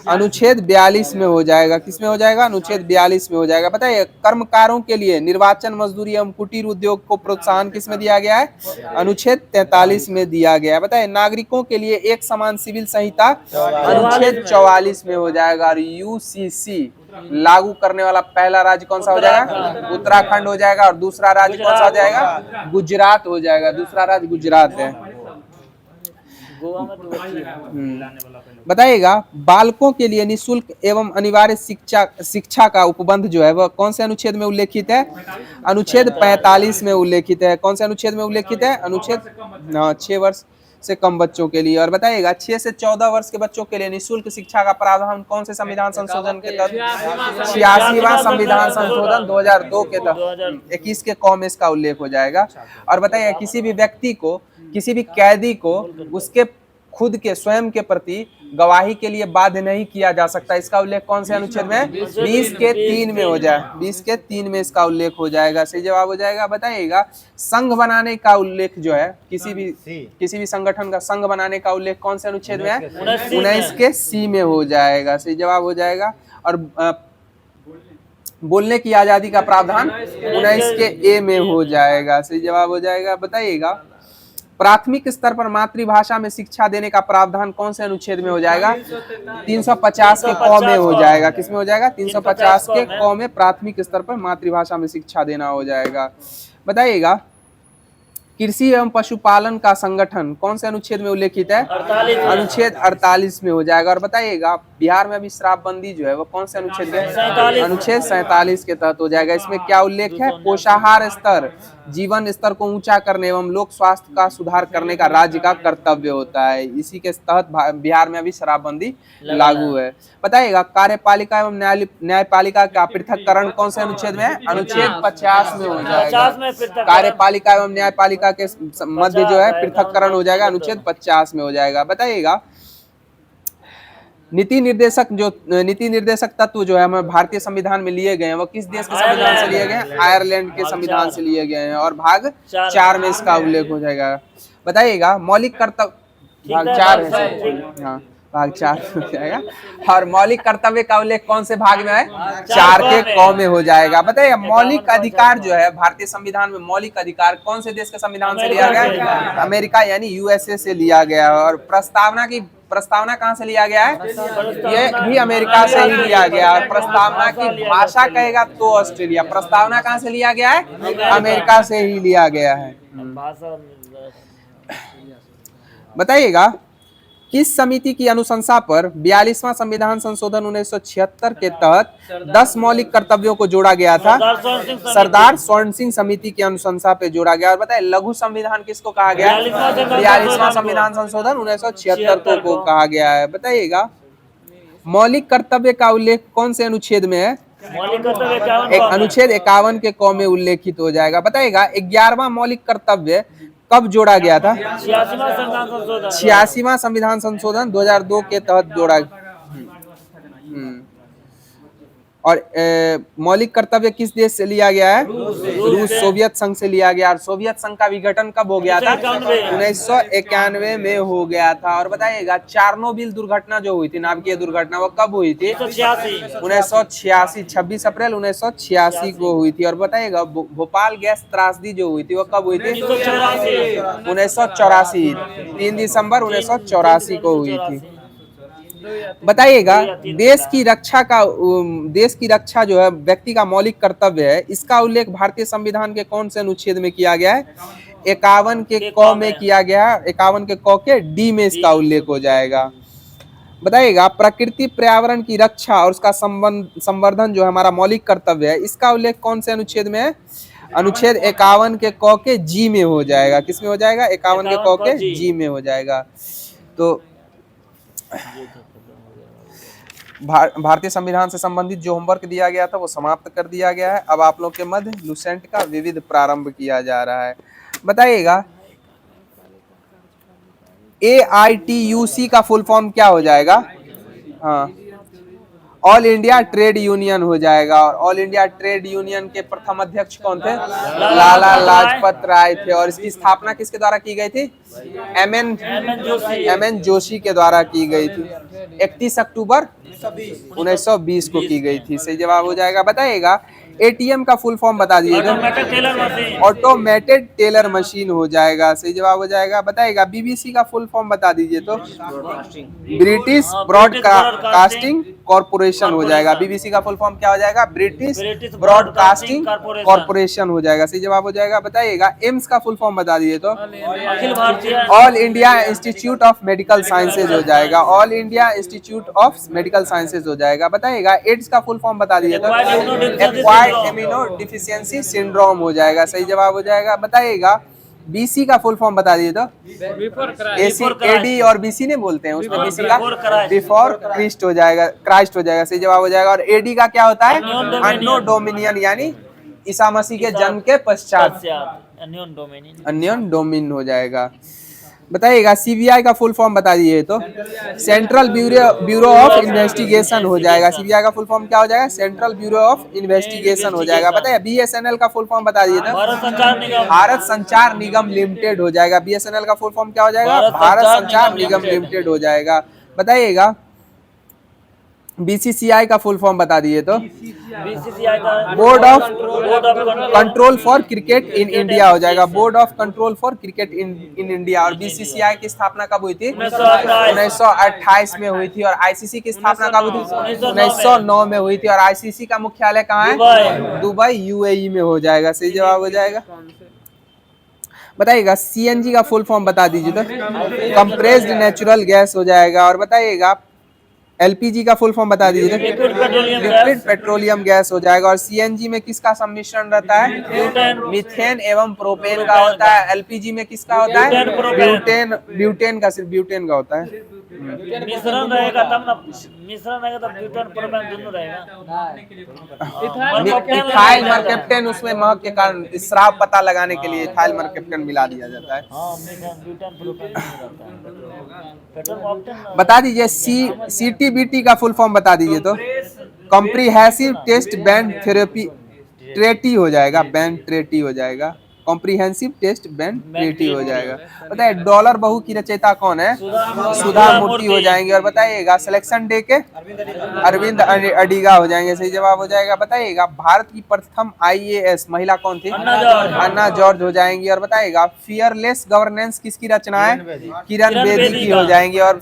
अनुच्छेद 42 में हो जाएगा। किस में हो जाएगा? अनुच्छेद 42 में हो जाएगा। बताइए, कर्मकारों के लिए निर्वाचन, मजदूरी एवं कुटीर उद्योग को प्रोत्साहन किस में दिया गया है? अनुच्छेद 43 में दिया गया है। बताइए, नागरिकों के लिए एक समान सिविल संहिता अनुच्छेद 44 में हो जाएगा। और यूसीसी लागू करने वाला पहला राज्य कौन सा हो जाएगा? उत्तराखंड हो जाएगा। और दूसरा राज्य कौन सा हो जाएगा? गुजरात हो जाएगा। दूसरा राज्य गुजरात है। बताइएगा, बालकों के लिए निःशुल्क एवं अनिवार्य शिक्षा का उपबंध जो है वह कौन से अनुच्छेद में उल्लेखित है? अनुच्छेद 45 में उल्लेखित है। कौन से अनुच्छेद में उल्लेखित है? अनुच्छेद 6 वर्ष से कम बच्चों के लिए। और बताइएगा, 6 से 14 वर्ष के बच्चों के लिए निःशुल्क शिक्षा का प्रावधान कौन से संविधान संशोधन के तहत? 86वां संविधान संशोधन 2002 के तहत 21 के क में इसका उल्लेख हो जाएगा। और बताइए, किसी भी व्यक्ति को, किसी भी कैदी को उसके खुद के स्वयं के प्रति गवाही के लिए बाध्य नहीं किया जा सकता। इसका उल्लेख कौन से अनुच्छेद में? 20 के 3 में हो जाए। 20 के 3 में इसका उल्लेख हो जाएगा। सही जवाब हो जाएगा। बताइएगा, संघ बनाने का उल्लेख जो है, किसी भी संगठन का संघ बनाने का उल्लेख कौन से अनुच्छेद में है? 19 के सी में हो जाएगा। सही जवाब हो जाएगा। और बोलने की आजादी का प्रावधान 19 के ए में हो जाएगा। सही जवाब हो जाएगा। बताइएगा, प्राथमिक स्तर पर मातृभाषा में शिक्षा देने का प्रावधान कौन से अनुच्छेद में हो जाएगा? 350 के क में हो जाएगा। किस में हो जाएगा? 350 के क में प्राथमिक स्तर पर मातृभाषा में शिक्षा देना हो जाएगा। बताइएगा, कृषि एवं पशुपालन का संगठन कौन से अनुच्छेद में उल्लेखित है? अनुच्छेद 48 में हो जाएगा। और बताइएगा, बिहार में अभी शराबबंदी जो है वो कौन से अनुच्छेद में? अनुच्छेद 47 के तहत हो जाएगा। इसमें क्या उल्लेख है? पोषाहार स्तर, जीवन स्तर को ऊंचा करने एवं लोक स्वास्थ्य का सुधार करने का राज्य का कर्तव्य होता है। इसी के तहत बिहार में अभी शराबबंदी लागू है। बताइएगा, कार्यपालिका एवं न्यायपालिका का पृथककरण कौन से अनुच्छेद में है? अनुच्छेद 50 में हो जाएगा। कार्यपालिका एवं न्यायपालिका के मध्य जो है पृथककरण हो जाएगा, अनुच्छेद 50 में हो जाएगा। बताइएगा, नीति निर्देशक तत्व जो है हमारे भारतीय संविधान में लिए गए हैं वो किस देश के संविधान से लिए गए हैं? आयरलैंड के संविधान से लिए गए हैं। और भाग 4 में इसका उल्लेख हो जाएगा। बताइएगा, मौलिक कर्तव्य, भाग 4 है। हाँ, भाग 4 हो जाएगा। और मौलिक कर्तव्य का उल्लेख कौन से भाग में है? 4 के क में हो जाएगा। बताइए, मौलिक अधिकार जो है भारतीय संविधान में, मौलिक अधिकार कौन से देश के संविधान से लिया गया? अमेरिका यानी यूएसए से लिया गया। और प्रस्तावना कहाँ से लिया गया है? ये भी अमेरिका से ही लिया गया। और प्रस्तावना की भाषा कहेगा तो ऑस्ट्रेलिया। प्रस्तावना कहाँ से लिया गया है? अमेरिका से ही लिया गया है। बताइएगा, किस समिति की अनुशंसा पर 42वां संविधान संशोधन 1976 के तहत 10 मौलिक कर्तव्यों को जोड़ा गया था? सरदार स्वर्ण सिंह समिति की अनुशंसा पे जोड़ा गया। और बताए, लघु संविधान किसको कहा गया? 42वां संविधान संशोधन 1976 को कहा गया है। बताइएगा, मौलिक कर्तव्य का उल्लेख कौन से अनुच्छेद में है? अनुच्छेद 51 के क में उल्लेखित हो जाएगा। बताइएगा, 11वां मौलिक कर्तव्य कब जोड़ा गया था? 86वां संविधान संशोधन 2002 के तहत जोड़ा। और मौलिक कर्तव्य किस देश से लिया गया है? रूस, सोवियत संघ से लिया गया। और सोवियत संघ का विघटन कब हो गया था? 1991 में हो गया था। और बताइएगा, चार्नोबिल दुर्घटना जो हुई थी, नाभिकीय दुर्घटना, वो कब हुई थी? 1986, 26 अप्रैल 1986 को हुई थी। और बताइएगा, भोपाल गैस त्रासदी जो हुई थी वो कब हुई थी? 1984, 3 दिसंबर 1984 को हुई थी। बताइएगा, देश की रक्षा जो है व्यक्ति का मौलिक कर्तव्य है, इसका उल्लेख भारतीय संविधान के कौन से अनुच्छेद में किया गया है? 51 के क में किया गया है। 51 के क के डी में इसका उल्लेख हो जाएगा। बताइएगा, प्रकृति पर्यावरण की रक्षा और उसका संवर्धन जो है हमारा मौलिक कर्तव्य है, इसका उल्लेख कौन से अनुच्छेद में है? अनुच्छेद 51 के क के जी में हो जाएगा। किस में हो जाएगा? 51 के क के जी में हो जाएगा। तो भारतीय संविधान से संबंधित जो होमवर्क दिया गया था वो समाप्त कर दिया गया है। अब आप लोग के मध्य लुसेंट का विविध प्रारंभ किया जा रहा है। बताइएगा, AITUC का फुल फॉर्म क्या हो जाएगा? हाँ, ऑल इंडिया ट्रेड यूनियन हो जाएगा। और ऑल इंडिया ट्रेड यूनियन के प्रथम अध्यक्ष कौन थे? लाला लाजपत राय थे। और इसकी स्थापना किसके द्वारा की गई थी? एम एन जोशी के द्वारा की गई थी। 31 अक्टूबर 1920 को की गई थी। सही जवाब हो जाएगा। बताइएगा एटीएम का फुल फॉर्म बता दीजिएगा। ऑटोमेटेड टेलर मशीन हो जाएगा। सही जवाब हो जाएगा। बताइएगा बीबीसी का फुल फॉर्म बता दीजिए तो? ब्रिटिश ब्रॉडकास्टिंग कॉर्पोरेशन हो जाएगा। बीबीसी का फुल फॉर्म क्या हो जाएगा? ब्रिटिश ब्रॉडकास्टिंग कॉर्पोरेशन हो जाएगा। सही जवाब हो जाएगा। बताइएगा एम्स का फुल फॉर्म बता दीजिए तो? All India institute of medical sciences हो जाएगा। All India institute of medical sciences हो जाएगा। बताइएगा एड्स का फुल फॉर्म बता दीजिए तो? एक्वायर्ड इम्यूनो डिफिशियंसी सिंड्रोम हो जाएगा। सही जवाब हो जाएगा। बताइएगा बीसी का फुल फॉर्म बता दीजिए तो? एसी एडी और बीसी ने बोलते हैं उसमें बीसी का बिफोर क्राइस्ट हो जाएगा। क्राइस्ट हो जाएगा। सही जवाब हो जाएगा। और एडी का क्या होता है? अन्नो डोमिनियन, यानी ईसा मसीह के जन्म के पश्चात अन्योन डोमिन हो जाएगा। बताइएगा सीबीआई का फुल फॉर्म बता दीजिए तो? सेंट्रल ब्यूरो ऑफ इन्वेस्टिगेशन हो जाएगा। सीबीआई का फुल फॉर्म क्या हो जाएगा? सेंट्रल ब्यूरो ऑफ इन्वेस्टिगेशन हो जाएगा। बताइए बीएसएनएल का फुल फॉर्म बता दीजिए तो? भारत संचार निगम लिमिटेड हो जाएगा। बीएसएनएल का फुल फॉर्म क्या हो जाएगा? भारत संचार निगम लिमिटेड हो जाएगा। बताइएगा बीसीसीआई का फुल फॉर्म बता दिए तो? बीसीसीआई का board of control for cricket in India हो जाएगा। Board of control for cricket in India. और बीसीसीआई की स्थापना कब हुई थी? 1928 में हुई थी। और आईसीसी की स्थापना कब हुई थी? 1909 में हुई थी। और आईसीसी का मुख्यालय कहाँ है? दुबई यूएई में हो जाएगा। सही जवाब हो जाएगा। बताइएगा सीएनजी का फुल फॉर्म बता दीजिए तो? कंप्रेस्ड नेचुरल गैस हो जाएगा। और बताइएगा एलपीजी का फुल फॉर्म बता दीजिए। लिक्विड पेट्रोलियम गैस हो जाएगा। और सीएनजी में किसका सम्मिश्रण रहता है? मीथेन एवं प्रोपेन का होता है। एलपीजी में किसका होता है? ब्यूटेन का, सिर्फ ब्यूटेन का होता है। मिश्रण रहेगा तब ना, मिश्रण रहेगा तब ब्यूटेन प्रोपेन दोनों रहेगा। इथाइल मरकैप्टन उसमें महक के कारण श्राप पता लगाने के लिए इथाइल मरकैप्टन मिला दिया जाता है। बता दीजिए सीटीबीटी का फुल फॉर्म बता दीजिए तो? Comprehensive test ban therapy treaty हो जाएगा। बैंड ट्रेटी हो जाएगा। कॉम्प्रिहेंसिव टेस्ट बैंड ट्रेटी हो जाएगा। बताइए डॉलर बहू की रचयिता कौन है? सुधा मूर्ति हो जाएंगे। और बताइएगा सिलेक्शन डे के? अरविंद अडिगा हो जाएंगे। सही जवाब हो जाएगा। बताइएगा भारत की प्रथम आईएएस महिला कौन थी? अन्ना जॉर्ज हो जाएंगी। और बताइएगा फियरलेस गवर्नेंस किसकी रचना है? किरण बेदी की हो जाएंगी। और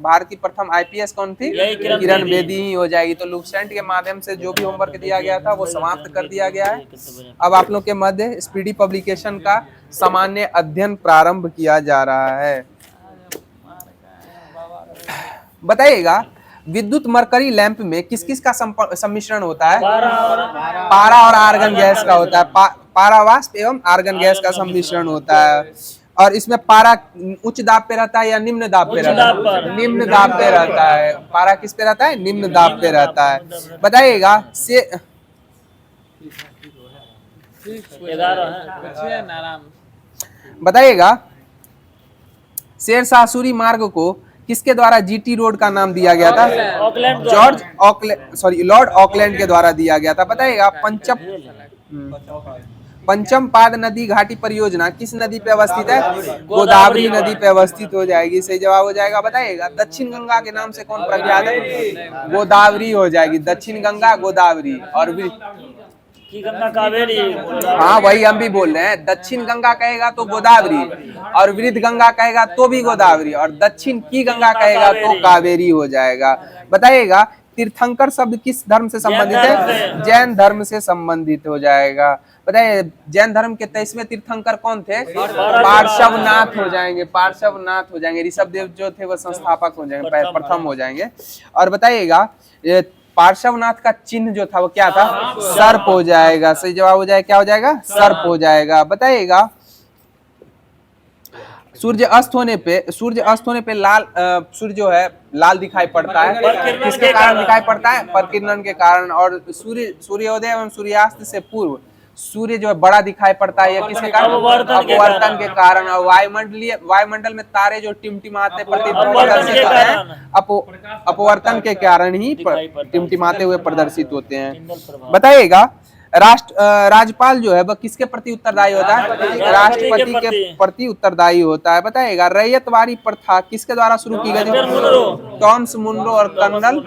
भारत की प्रथम आईपीएस कौन थी? किरण बेदी ही हो जाएगी। तो लुसेंट के माध्यम से जो भी होमवर्क दिया गया था वो समाप्त कर दिया गया है। अब आप लोग के मध्य स्पीडी पब्लिकेशन का सामान्य अध्ययन प्रारंभ किया जा रहा है। बताइएगा विद्युत मरकरी लैंप में किस किस का सम्मिश्रण होता है? पारा और आर्गन गैस का होता है। पारावाष्प एवं आर्गन गैस का सम्मिश्रण होता है। और इसमें पारा उच्च दाब पे रहता है या निम्न दाब पे रहता है? निम्न दाब पे रहता है। पारा किस पे रहता है? निम्न दाब पे रहता है। बताइएगा बताइएगा शेरशाह सूरी मार्ग को किसके द्वारा जीटी रोड का नाम दिया गया था? लॉर्ड ऑकलैंड के द्वारा दिया गया था। बताइएगा पंचम पाद नदी घाटी परियोजना किस नदी पे अवस्थित है? गोदावरी नदी पे अवस्थित हो जाएगी। सही जवाब हो जाएगा। बताइएगा दक्षिण गंगा के नाम से कौन प्रख्यात है? गोदावरी हो जाएगी। दक्षिण गंगा गोदावरी। और की गंगा कावेरी। हाँ वही हम भी बोल रहे हैं। दक्षिण गंगा कहेगा तो गोदावरी, और वृद्ध गंगा कहेगा तो भी गोदावरी, और दक्षिण की गंगा कहेगा तो कावेरी हो जाएगा। बताइएगा तीर्थंकर शब्द किस धर्म से संबंधित है? जैन धर्म से संबंधित हो जाएगा। बताइए जैन धर्म के 23वें तीर्थंकर कौन थे? पार्श्वनाथ हो जाएंगे। पार्श्वनाथ हो जाएंगे। ऋषभदेव जो थे वो संस्थापक हो जाएंगे, प्रथम हो जाएंगे। और बताइएगा पार्श्वनाथ का चिन्ह जो था वो क्या था? सर्प हो जाएगा। सही जवाब हो जाएगा। क्या हो जाएगा? सर्प हो जाएगा। बताइएगा सूर्य अस्त होने पे लाल सूर्य जो है लाल दिखाई पड़ता है। किसके कारण दिखाई पड़ता है? प्रकिरण के कारण। और सूर्योदय एवं सूर्यास्त से पूर्व सूर्य जो है बड़ा दिखाई पड़ता है, ये किसके कारण? अपवर्तन के कारण। और वायुमंडल में तारे जो टिमटिमाते प्रदर्शित होते हैं, अपवर्तन के कारण ही टिमटिमाते हुए प्रदर्शित होते हैं। बताइएगा राज्यपाल जो है वह किसके प्रति उत्तरदायी होता है? राष्ट्रपति के प्रति उत्तरदायी होता है। बताइएगा रैयतवाड़ी प्रथा किसके द्वारा शुरू की गई थी? टॉमस मुनरो और कर्नल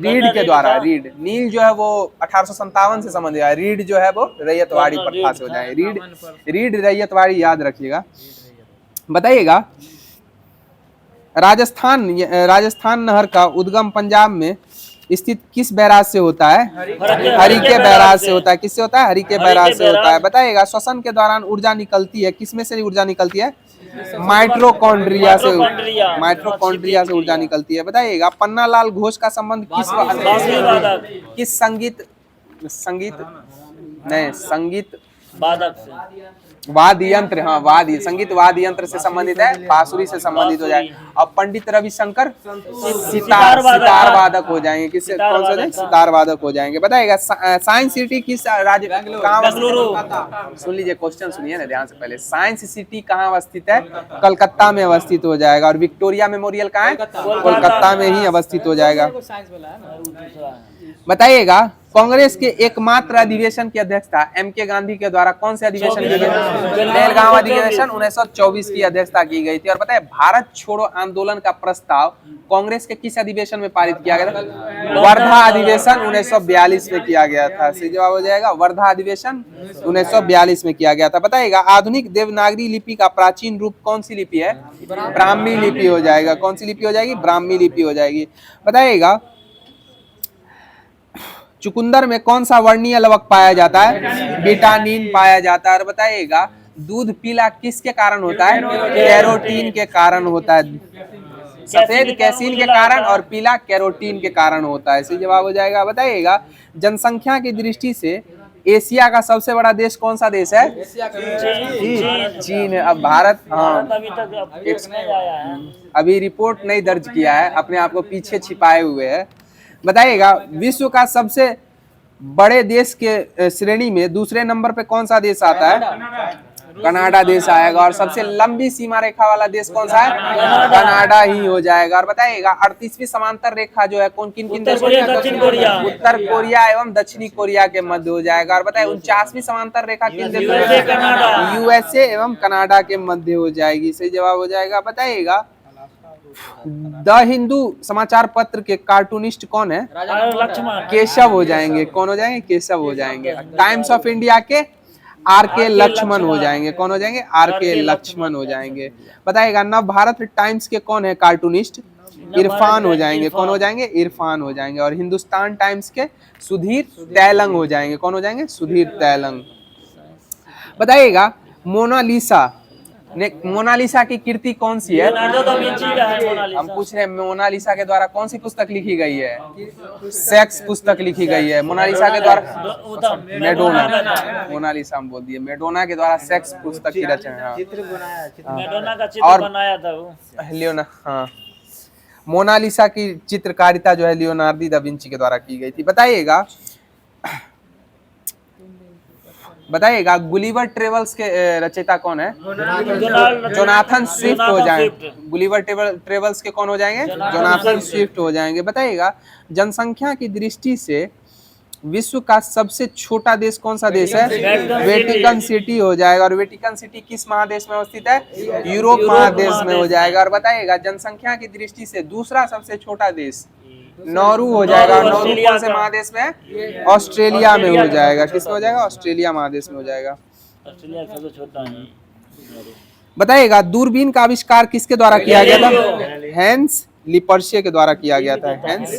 रीड के द्वारा। रीड, नील जो है वो 1857 से संबंधित है, रीड जो है वो रैयतवाड़ी प्रथा से हो जाए। रीड रैयतवाड़ी याद रखिएगा। बताइएगा राजस्थान नहर का उद्गम पंजाब में स्थित किस बैराज से होता है? हरिके बैराज से होता है। किससे होता है? हरिके बैराज से होता है। बताइएगा श्वसन के दौरान ऊर्जा निकलती है, किसमें से ऊर्जा निकलती है? माइटोकॉन्ड्रिया से ऊर्जा निकलती है। बताइएगा पन्नालाल घोष का संबंध किस संगीत वाद्य यंत्र, हाँ वाद्य संगीत वाद्य यंत्र से संबंधित है, बांसुरी से संबंधित हो जाएगा। अब पंडित रविशंकर सितार वादक हो जाएंगे। किससे? कौन से हो जाएंगे? सितार वादक हो जाएंगे। बताइएगा साइंस सिटी किस राज्य कहाँ? सुन लीजिए क्वेश्चन, सुनिए ना ध्यान से पहले। साइंस सिटी कहाँ अवस्थित है? कलकत्ता में अवस्थित हो जाएगा। और विक्टोरिया मेमोरियल कहाँ है? कोलकाता में ही अवस्थित हो जाएगा। बताइएगा कांग्रेस के एकमात्र अधिवेशन की अध्यक्षता एम.के. गांधी के द्वारा कौन से अधिवेशन की गई? बेलगांव अधिवेशन 1924 की अध्यक्षता की गई थी। और बताइए भारत छोड़ो आंदोलन का प्रस्ताव कांग्रेस के किस अधिवेशन में पारित किया गया था? वर्धा अधिवेशन 1942 में किया गया था। सही जवाब हो जाएगा वर्धा अधिवेशन 1942 में किया गया था। बताइएगा आधुनिक देवनागरी लिपि का प्राचीन रूप कौन सी लिपि है? ब्राह्मी लिपि हो जाएगा। कौन सी लिपि हो जाएगी? ब्राह्मी लिपि हो जाएगी। बताइएगा चुकंदर में कौन सा वर्णीय लवक पाया जाता है? विटामिन पाया जाता है। और बताइएगा दूध पीला किसके कारण होता है? कैरोटीन के कारण होता है। सफेद कैसीन के कारण और पीला कैरोटीन के कारण होता है। सही जवाब हो जाएगा। बताइएगा जनसंख्या की दृष्टि से एशिया का सबसे बड़ा देश कौन सा देश है? चीन है। अब भारत अभी रिपोर्ट नहीं दर्ज किया है, अपने आप को पीछे छिपाए हुए है। बताइएगा विश्व का सबसे बड़े देश के श्रेणी में दूसरे नंबर पे कौन सा देश आता है? कनाडा देश आएगा। और सबसे लंबी सीमा रेखा वाला देश कौन सा है? कनाडा ही हो जाएगा। और बताइएगा 38वीं समांतर रेखा जो है कौन किन देशों की? उत्तर कोरिया एवं दक्षिणी कोरिया के मध्य हो जाएगा। और बताइए 49वीं समांतर रेखा किन देशों की? यूएसए एवं कनाडा के मध्य हो जाएगी। सही जवाब हो जाएगा। बताइएगा द हिंदू समाचार पत्र के कार्टूनिस्ट कौन है? केशव हो जाएंगे। कौन हो जाएंगे? केशव हो जाएंगे। टाइम्स ऑफ इंडिया के आर.के. लक्ष्मण हो जाएंगे। कौन हो जाएंगे? आर.के. लक्ष्मण हो जाएंगे। बताइएगा नव भारत टाइम्स के कौन है कार्टूनिस्ट? इरफान हो जाएंगे। कौन हो जाएंगे? इरफान हो जाएंगे। और हिंदुस्तान टाइम्स के सुधीर तैलंग हो जाएंगे। कौन हो जाएंगे? सुधीर तैलंग। बताइएगा मोनालिसा की कृति कौन सी है? हम पूछ रहे हैं मोनालिसा के द्वारा कौन सी पुस्तक लिखी गई है? सेक्स पुस्तक लिखी गई है। मोनालिसा के द्वारा मैडोना, मोनालिसा हम बोल दिए, मैडोना के द्वारा सेक्स पुस्तक की रचना। मैडोना का चित्र बनाया था वो लियोना। हाँ मोनालिसा की चित्रकारिता जो है लियोनार्दो दा विंची के द्वारा की गई थी। बताइएगा गुलिवर ट्रेवल्स के रचयिता कौन है? जोनाथन स्विफ्ट हो जाएंगे। गुलिवर ट्रेवल्स के कौन हो जाएंगे? जोनाथन स्विफ्ट हो जाएंगे। बताइएगा जनसंख्या की दृष्टि से विश्व का सबसे छोटा देश कौन सा देश है? वेटिकन सिटी हो जाएगा। और वेटिकन सिटी किस महादेश में अवस्थित है? यूरोप महादेश में हो जाएगा। और बताइएगा जनसंख्या की दृष्टि से दूसरा सबसे छोटा देश नौरू हो जाएगा। नौरू कौन से महादेश में है? ऑस्ट्रेलिया में हो जाएगा। किसमें हो जाएगा? ऑस्ट्रेलिया महादेश में हो जाएगा। ऑस्ट्रेलिया सबसे छोटा है। बताइएगा दूरबीन का आविष्कार किसके द्वारा किया गया था? हैंस लिपर्शे के द्वारा किया गया था। हैंस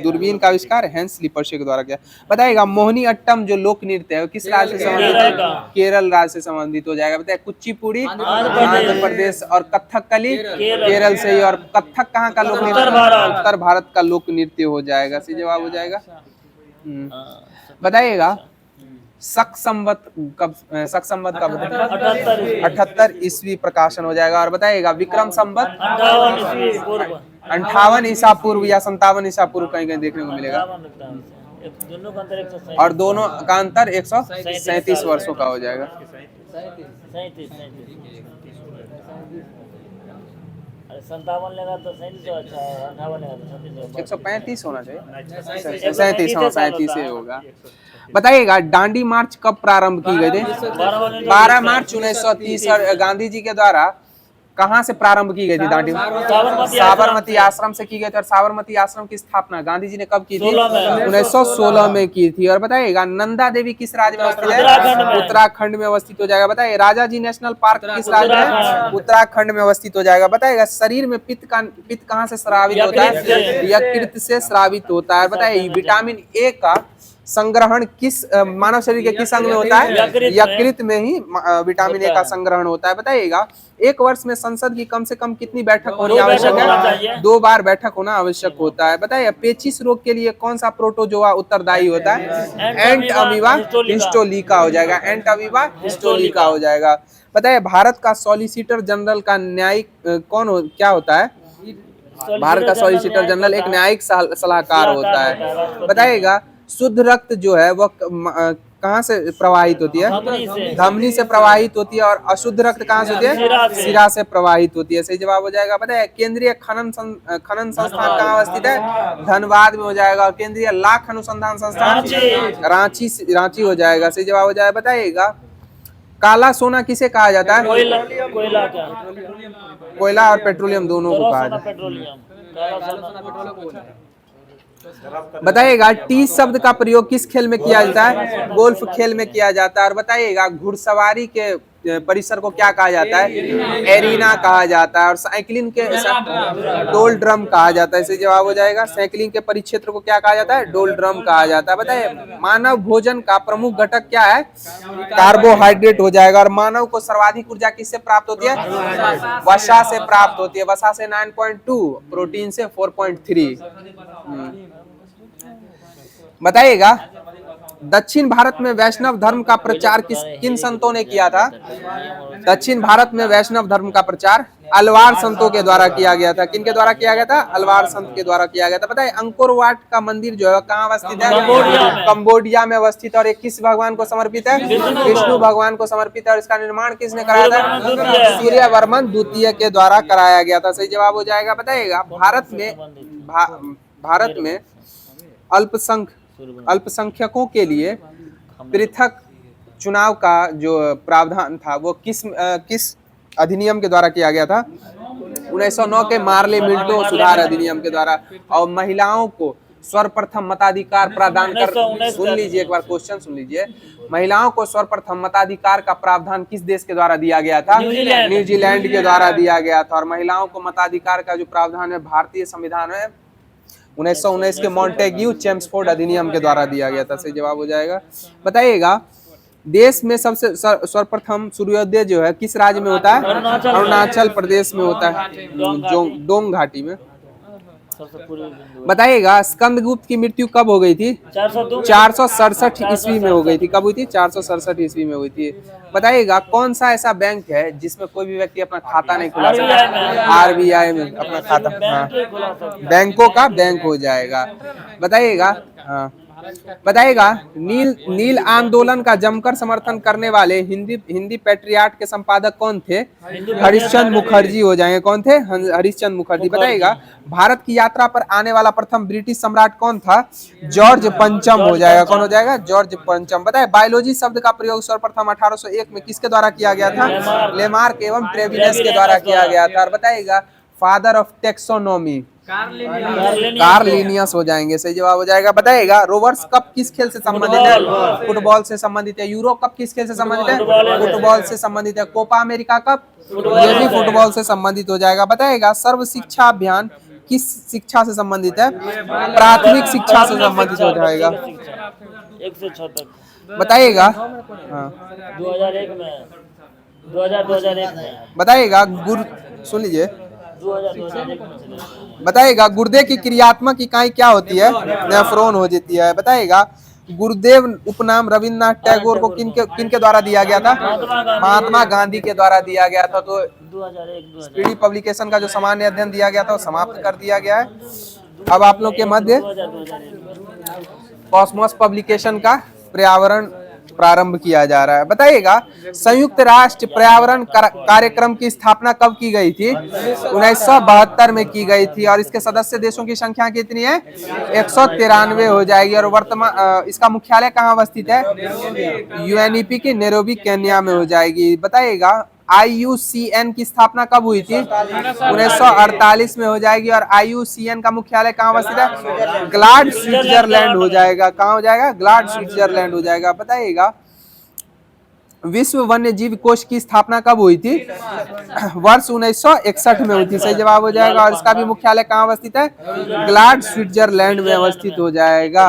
दूरबीन का आविष्कार हैंस लिपर्शे के द्वारा किया। बताइएगा मोहिनी अट्टम जो लोक नृत्य है किस राज्य से संबंधित है? केरल राज्य से संबंधित हो जाएगा। बताइए कुचिपुड़ी आंध्र प्रदेश और कथकली केरल से ही। और कथक कहाँ का लोक नृत्य? उत्तर भारत का लोक नृत्य हो जाएगा। सही जवाब हो जाएगा। बताइएगा शक संवत कब 78 ईस्वी प्रकाशन हो जाएगा। और बताइएगा विक्रम संवत 58 ईसा पूर्व या 57 ईसा पूर्व कहीं कहीं देखने को मिलेगा। दोनों का अंतर 137 और दोनों का अंतर 137 वर्षों का हो जाएगा। 37 अरे 57 लेगा तो 37 अच्छा है, 58 लेगा तो 36 135 होना चाहिए, 37, हाँ 37 ही होगा। बताइएगा दांडी मार्च कब प्रारंभ की गई थी? 12 मार्च 1930 गांधी जी के द्वारा कहाँ से प्रारंभ की गई थी दांडी? साबरमती आश्रम से की गई थी। और साबरमती आश्रम की स्थापना गांधी जी ने कब की थी? 1916 में की थी। और बताइएगा नंदा देवी किस राज्य में अवस्थित है? उत्तराखंड में अवस्थित हो जाएगा। बताइए राजा जी नेशनल पार्क किस राज्य में? उत्तराखंड में अवस्थित हो जाएगा। बताइएगा शरीर में पित्त कहाँ से स्रावित होता है? यकृत से स्रावित होता है। बताइए विटामिन ए का संग्रहण किस मानव शरीर के किस अंग में होता है? यकृत में ही विटामिन ए का संग्रहण होता है। बताइएगा एक वर्ष में संसद की कम से कम कितनी बैठक होनी आवश्यक है? 2 बार बैठक होना आवश्यक होता है। बताइए पेचिश रोग के लिए कौन सा प्रोटोजोआ उत्तरदायी होता है? एंट अमीबा हिस्टोलिका हो जाएगा। एंट अमीबा हिस्टोलिका हो जाएगा। बताइए भारत का सॉलिसिटर जनरल का न्यायिक क्या होता है? भारत का सॉलिसिटर जनरल एक न्यायिक सलाहकार होता है। बताइएगा शुद्ध रक्त जो है वह कहाँ से प्रवाहित होती है? धमनी से प्रवाहित होती है। और अशुद्ध रक्त कहाँ से होती है? सिरा से प्रवाहित होती है। सही जवाब हो जाएगा। बताइए केंद्रीय खनन संस्थान कहाँ अवस्थित है? धनबाद में हो जाएगा। और केंद्रीय लाख अनुसंधान संस्थान रांची हो जाएगा। सही जवाब हो जाएगा। बताइएगा काला सोना किसे कहा जाता है? कोयला और पेट्रोलियम दोनों को कहा जाता है। बताइएगा टी शब्द का प्रयोग किस खेल में किया जाता है? गोल्फ खेल में किया जाता है। और बताइएगा घुड़सवारी के परिसर को क्या कहा जाता है? एरिना कहा जाता है। और साइकिलिंग के डोल ड्रम कहा जाता है। इसे जवाब हो जाएगा। साइकिलिंग के परिक्षेत्र को क्या कहा जाता है? डोल ड्रम कहा जाता है। बताइए मानव भोजन का प्रमुख घटक क्या है? कार्बोहाइड्रेट हो जाएगा। और मानव को सर्वाधिक ऊर्जा किससे प्राप्त होती है? वसा से प्राप्त होती है। वसा से 9.2, प्रोटीन से 4.3। बताइएगा दक्षिण भारत में वैष्णव धर्म का प्रचार किन संतों ने किया था? दक्षिण भारत में वैष्णव धर्म का प्रचार अलवार संतों के द्वारा किया गया था। किन के द्वारा किया गया था? अलवार संत के द्वारा किया गया था। बताइए अंकोर वाट का मंदिर जो है कहाँ अवस्थित है? कंबोडिया में अवस्थित। और एक किस भगवान को समर्पित है? विष्णु भगवान को समर्पित है। और इसका निर्माण किसने कराया था? सूर्यवर्मन द्वितीय के द्वारा कराया गया था। सही जवाब हो जाएगा। बताइएगा भारत में अल्पसंख्यकों के लिए पृथक चुनाव का जो प्रावधान था वो किस अधिनियम के द्वारा किया गया था? 1909 के मार्ले मिल्टो सुधार अधिनियम के द्वारा। और महिलाओं को सर्वप्रथम मताधिकार प्रदान कर, सुन लीजिए एक बार क्वेश्चन सुन लीजिए। महिलाओं को सर्वप्रथम मताधिकार का प्रावधान किस देश के द्वारा दिया गया था? न्यूजीलैंड के द्वारा दिया गया था। और महिलाओं को मताधिकार का जो प्रावधान है भारतीय संविधान में 1919 के मॉन्टेग्यू चेम्सफोर्ड अधिनियम के द्वारा दिया गया था। सही जवाब हो जाएगा। बताइएगा देश में सबसे सर्वप्रथम सूर्योदय जो है किस राज्य में होता है? अरुणाचल प्रदेश में होता है, डोंग घाटी में। बताइएगा स्कंदगुप्त की मृत्यु कब हो गई थी? 467 ईस्वी में हो गई थी। कब हुई थी? 467 ईस्वी में हुई थी। बताइएगा कौन सा ऐसा बैंक है जिसमें कोई भी व्यक्ति अपना खाता नहीं खुला सकता? आरबीआई में अपना खाता, हाँ बैंकों का बैंक हो जाएगा। बताइएगा हाँ बताइएगा नील आंदोलन का जमकर समर्थन करने वाले हिंदी पैट्रियाट के संपादक कौन थे? हरिश्चंद्र मुखर्जी हो जाएंगे। कौन थे? हरिश्चंद्र मुखर्जी। बताइएगा भारत की यात्रा पर आने वाला प्रथम ब्रिटिश सम्राट कौन था? जॉर्ज पंचम हो जाएगा। कौन हो जाएगा? जॉर्ज पंचम। बताइए बायोलॉजी शब्द का प्रयोग सर्वप्रथम 1801 में किसके द्वारा किया गया था? लेमार्क एवं ट्रेविनस के द्वारा किया गया था। और बताइएगा फादर ऑफ टेक्सोनोमी कार्लिनियस हो जाएंगे। सही जवाब हो जाएगा। बताइएगा रोवर्स कप किस खेल से संबंधित है? फुटबॉल से संबंधित है। यूरो कप किस खेल से संबंधित है? फुटबॉल से संबंधित है। कोपा अमेरिका कप ये भी फुटबॉल से संबंधित हो जाएगा। बताइएगा सर्व शिक्षा अभियान किस शिक्षा से संबंधित है? प्राथमिक शिक्षा से संबंधित हो जाएगा। 106 तक। बताइएगा 2001 में 2001 में बताइएगा सुन लीजिए। 2001 में बताइएगा गुर्दे की क्रियात्मक इकाई क्या होती है? नेफ्रॉन हो जाती है। बताइएगा गुरुदेव उपनाम रविन्द्रनाथ टैगोर को किनके द्वारा दिया गया था? महात्मा गांधी के द्वारा दिया गया था। तो 2001 स्पीडी पब्लिकेशन का जो सामान्य अध्ययन दिया गया था वो समाप्त कर दिया गया है। अब आप लोग के मध्य कॉस्मोस पब्लिकेशन का पर्यावरण प्रारंभ किया जा रहा है। बताइएगा संयुक्त राष्ट्र पर्यावरण कार्यक्रम की स्थापना कब की गई थी? 1972 में की गई थी। और इसके सदस्य देशों की संख्या कितनी है? 193 हो जाएगी। और वर्तमान इसका मुख्यालय कहाँ अवस्थित है? यूएनईपी की नैरोबी केन्या में हो जाएगी। बताइएगा IUCN की स्थापना कब हुई थी? 1948 में हो जाएगी। और IUCN का मुख्यालय कहाँ अवस्थित है? ग्लाड स्विट्जरलैंड हो जाएगा। कहाँ हो जाएगा? ग्लाड स्विट्जरलैंड हो जाएगा। बताइएगा विश्व वन्य जीव कोष की स्थापना कब हुई थी? वर्ष 1961 में हुई थी। सही जवाब हो जाएगा। और इसका भी मुख्यालय कहाँ अवस्थित है? ग्लाड स्विट्जरलैंड में अवस्थित हो जाएगा।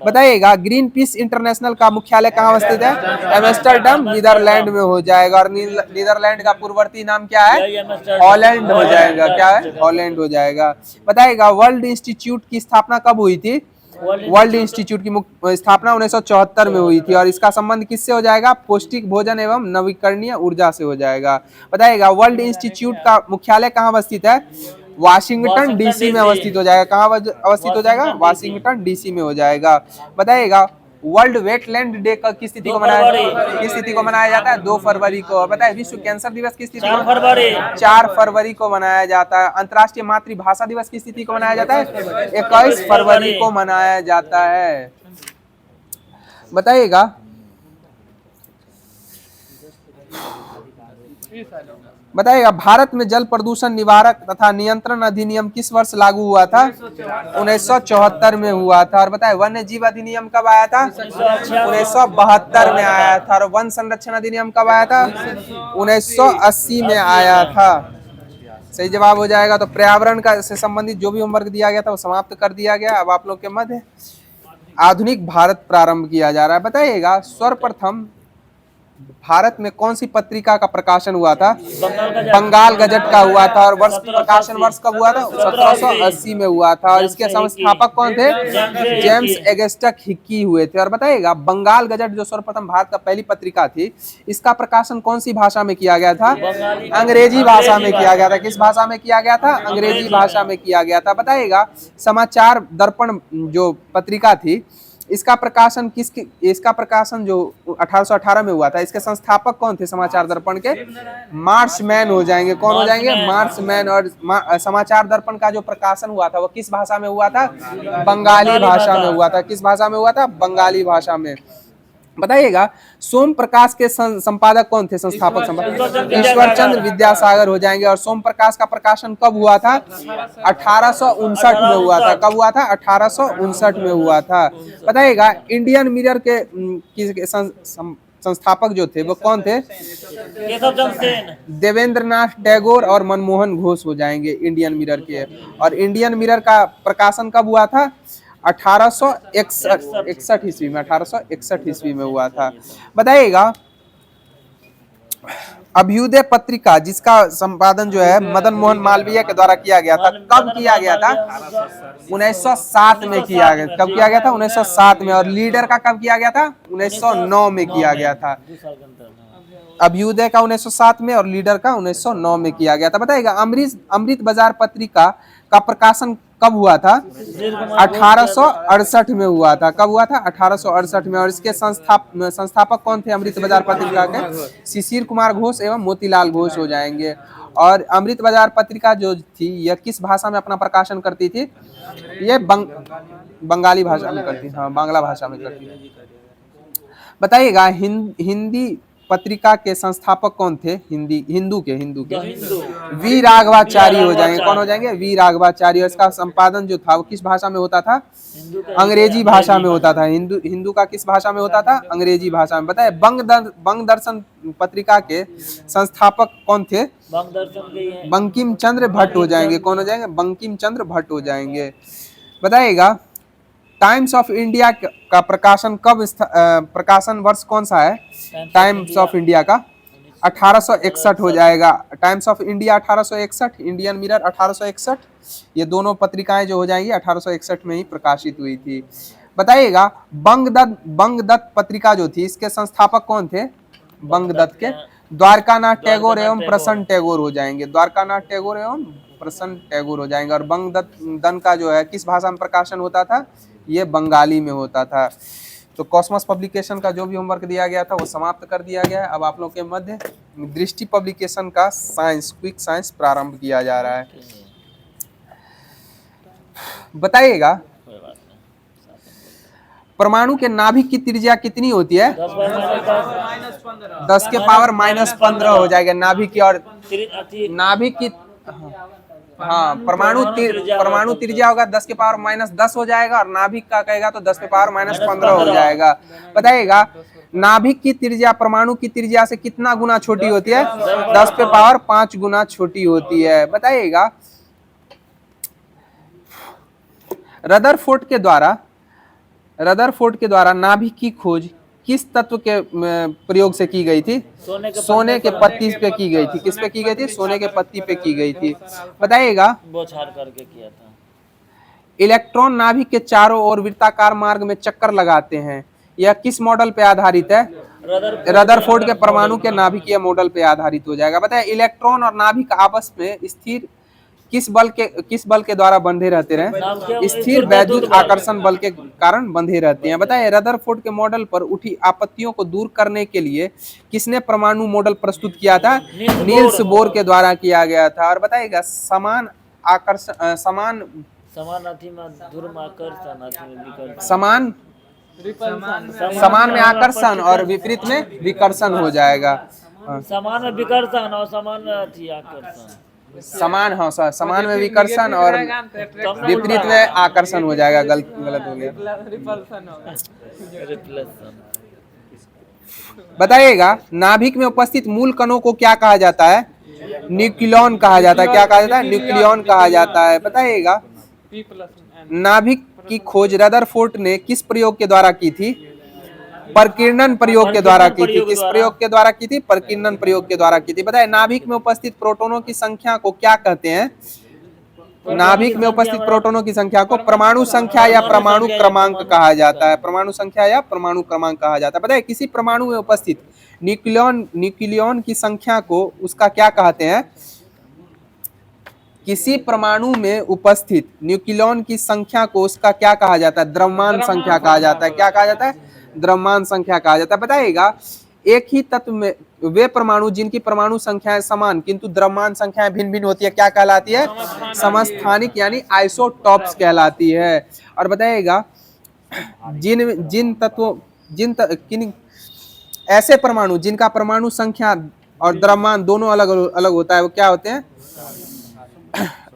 बताइएगा ग्रीन पीस इंटरनेशनल का मुख्यालय कहाँ अवस्थित है? एम्स्टर्डम नीदरलैंड में हो जाएगा। और नीदरलैंड का पूर्ववर्ती नाम क्या है? हॉलैंड हो जाएगा। क्या है? हॉलैंड हो जाएगा। बताइएगा वर्ल्ड इंस्टीट्यूट की स्थापना कब हुई थी? वर्ल्ड इंस्टीट्यूट की स्थापना 1974 में हुई थी। और इसका संबंध किससे हो जाएगा? पौष्टिक भोजन एवं नवीकरणीय ऊर्जा से हो जाएगा। बताइएगा वर्ल्ड इंस्टीट्यूट का मुख्यालय कहाँ अवस्थित है? वाशिंगटन DC में अवस्थित हो जाएगा। कहाँ अवस्थित हो जाएगा? वाशिंगटन DC में हो जाएगा। बताइएगा वर्ल्ड वेटलैंड डे किस तिथि को मनाया जाता है? 2 फरवरी को। बताए विश्व कैंसर दिवस किस तिथि को? 4 फरवरी को मनाया जाता है। अंतर्राष्ट्रीय मातृभाषा दिवस किस तिथि को मनाया जाता है? 21 फरवरी को मनाया जाता है। बताइएगा भारत में जल प्रदूषण निवारक तथा नियंत्रण अधिनियम किस वर्ष लागू हुआ था? 1974 में हुआ था। और बताए वन्य जीव अधिनियम कब आया था? 1972 में आया था। और वन संरक्षण अधिनियम कब आया था? 1980 में आया था। सही जवाब हो जाएगा। तो पर्यावरण का से संबंधित जो भी होमवर्क दिया गया था वो समाप्त कर दिया गया। अब आप लोग के मध्य आधुनिक भारत प्रारंभ किया जा रहा है। बताइएगा सर्वप्रथम भारत में कौन सी पत्रिका का प्रकाशन हुआ था? बंगाल गजट का हुआ था। और प्रकाशन वर्ष कब हुआ था? 1780 में हुआ था। और इसके संस्थापक कौन थे? जेम्स एगस्टस हिक्की हुए थे। और बताइएगा बंगाल गजट जो सर्वप्रथम भारत का पहली पत्रिका थी, इसका प्रकाशन कौन सी भाषा में किया गया था? अंग्रेजी भाषा में किया गया था। किस भाषा में किया गया था? अंग्रेजी भाषा में किया गया था। बताइएगा समाचार दर्पण जो पत्रिका थी, इसका प्रकाशन जो 1818 में हुआ था, इसके संस्थापक कौन थे समाचार दर्पण के? मार्शमैन हो जाएंगे। कौन हो जाएंगे? मार्शमैन। और समाचार दर्पण का जो प्रकाशन हुआ था वो किस भाषा में हुआ था? बंगाली भाषा में हुआ था। किस भाषा में हुआ था? बंगाली भाषा में। बताइएगा सोम प्रकाश के संपादक कौन थे? संस्थापक संपादक ईश्वर चंद्र विद्यासागर हो जाएंगे। और सोम प्रकाश का प्रकाशन कब हुआ था? 1859 में हुआ था। कब हुआ था? 1859 में हुआ था। बताइएगा इंडियन मिरर के संस्थापक जो थे वो कौन थे? देवेंद्रनाथ टैगोर और मनमोहन घोष हो जाएंगे इंडियन मिरर के। और इंडियन मिरर का प्रकाशन कब हुआ था? 1861 ईस्वी में। 1861 ईस्वी में हुआ था। बताइएगा अभ्युदय पत्रिका जिसका संपादन जो है मदन मोहन मालवीय के द्वारा किया गया था, कब किया गया था? 1907 में किया गया। कब किया गया था? 1907 में। और लीडर का कब किया गया था? 1909 में किया गया था। अभ्युदय का 1907 में और लीडर का 1909 में किया गया था। बताइएगा अमृत बाजार पत्रिका का प्रकाशन कब हुआ था? 1868 में हुआ था। कब हुआ था? 1868 में। और इसके संस्थापक कौन थे अमृत बाजार पत्रिका के? शिशिर कुमार घोष एवं मोतीलाल घोष हो जाएंगे। और अमृत बाजार पत्रिका जो थी यह किस भाषा में अपना प्रकाशन करती थी? ये बंगाली भाषा में करती थी। हाँ, बांग्ला भाषा में करती थी। बताइएगा हिंदी पत्रिका के संस्थापक कौन थे? हिंदू के वी राघवाचारी हो जाएंगे। कौन हो जाएंगे? वी राघवाचारी। और इसका संपादन जो था वो किस भाषा में होता था? अंग्रेजी भाषा में होता था। हिंदू का किस भाषा में होता था? अंग्रेजी भाषा में। बताए बंग दर्शन पत्रिका के संस्थापक कौन थे? बंकिम चंद्र भट्ट हो जाएंगे। कौन हो जाएंगे? बंकिम चंद्र भट्ट हो जाएंगे। बताइएगा टाइम्स ऑफ इंडिया का प्रकाशन प्रकाशन वर्ष कौन सा है? टाइम्स ऑफ इंडिया का 1861 हो जाएगा। Times of India 1861, Indian mirror 1861। ये दोनों पत्रिकाएं जो हो जाएंगी 1861 में ही प्रकाशित हुई थी। बताइएगा बंगदत्त पत्रिका जो थी इसके संस्थापक कौन थे? बंगदत्त के द्वारकानाथ टैगोर एवं प्रसन्न टैगोर हो जाएंगे। द्वारकानाथ टैगोर एवं प्रसन्न टैगोर हो जाएंगे। और बंगदत्त का जो है किस भाषा में प्रकाशन होता था? ये बंगाली में होता था। तो कॉस्मोस पब्लिकेशन का जो भी होमवर्क दिया गया था वो समाप्त कर दिया गया है। अब आप लोग के मध्य दृष्टि पब्लिकेशन का साइंस, क्विक साइंस प्रारंभ किया जा रहा है। बताइएगा कोई बात नहीं। परमाणु के नाभिक की त्रिज्या कितनी होती है? 10 के पावर -15 हो जाएगा नाभिक की। और नाभिक की, हाँ, परमाणु त्रिज्या होगा 10 के पावर -10 हो जाएगा, और नाभिक का कहेगा तो 10 के पावर -15 हो जाएगा। बताइएगा नाभिक की त्रिज्या परमाणु की त्रिज्या से कितना गुना छोटी होती है? 10 के पावर 5 गुना छोटी होती है। बताइएगा रदरफोर्ड के द्वारा नाभिक की खोज किस तत्व के प्रयोग से की गई थी? सोने के पत्ती पे की गई थी। किस पे की गई थी? सोने के पत्ती पे की गई थी। बताइएगा बौछार करके किया था। इलेक्ट्रॉन नाभिक के चारों ओर वृत्ताकार मार्ग में चक्कर लगाते हैं, यह किस मॉडल पे आधारित है? रदरफोर्ड के परमाणु के नाभिकीय मॉडल पे आधारित हो जाएगा। बताइए इलेक्ट्रॉन और नाभिक आपस में स्थिर किस बल के द्वारा बंधे रहते रहे? स्थिर वैद्युत आकर्षण बल के कारण बंधे रहते हैं। बताइए रदरफोर्ड के मॉडल पर उठी आपत्तियों को दूर करने के लिए किसने परमाणु मॉडल प्रस्तुत किया था? नील्स बोर के द्वारा किया गया था। और बताइएगा समान में आकर्षण और विपरीत में विकर्षण हो जाएगा। समान में विकर्षण और समान में आकर्षण। समान, हाँ, समान में विकर्षण और विपरीत में आकर्षण हो जाएगा। गलत हो गया। बताइएगा नाभिक में उपस्थित मूल कणों को क्या कहा जाता है? न्यूक्लियॉन कहा जाता है। क्या कहा जाता है? न्यूक्लियॉन कहा जाता है। बताइएगा नाभिक की खोज रदरफोर्ड ने किस प्रयोग के द्वारा की थी? प्रकीर्णन प्रयोग के द्वारा की थी। किस प्रयोग के द्वारा की थी? प्रकीर्णन प्रयोग के द्वारा की थी। बताइए नाभिक में उपस्थित प्रोटॉनों की संख्या को क्या कहते हैं? नाभिक में उपस्थित प्रोटॉनों की संख्या को परमाणु संख्या या परमाणु क्रमांक कहा जाता है। परमाणु संख्या या परमाणु क्रमांक कहा जाता है। बताइए किसी परमाणु में उपस्थित न्यूक्लियॉन की संख्या को उसका क्या कहते हैं? किसी परमाणु में उपस्थित न्यूक्लियॉन की संख्या को उसका क्या कहा जाता है? द्रव्यमान संख्या कहा जाता है। क्या कहा जाता है? द्रव्यमान संख्या कहा जाता है। बताइएगा एक ही तत्व में वे परमाणु जिनकी परमाणु संख्याएं समान किंतु द्रव्यमान संख्याएं भिन्न भिन्न होती है क्या कहलाती है? समस्थानिक यानी आइसोटॉप्स कहलाती है। और बताइएगा ऐसे परमाणु जिनका परमाणु संख्या और द्रव्यमान दोनों अलग अलग होता है वो क्या होते हैं?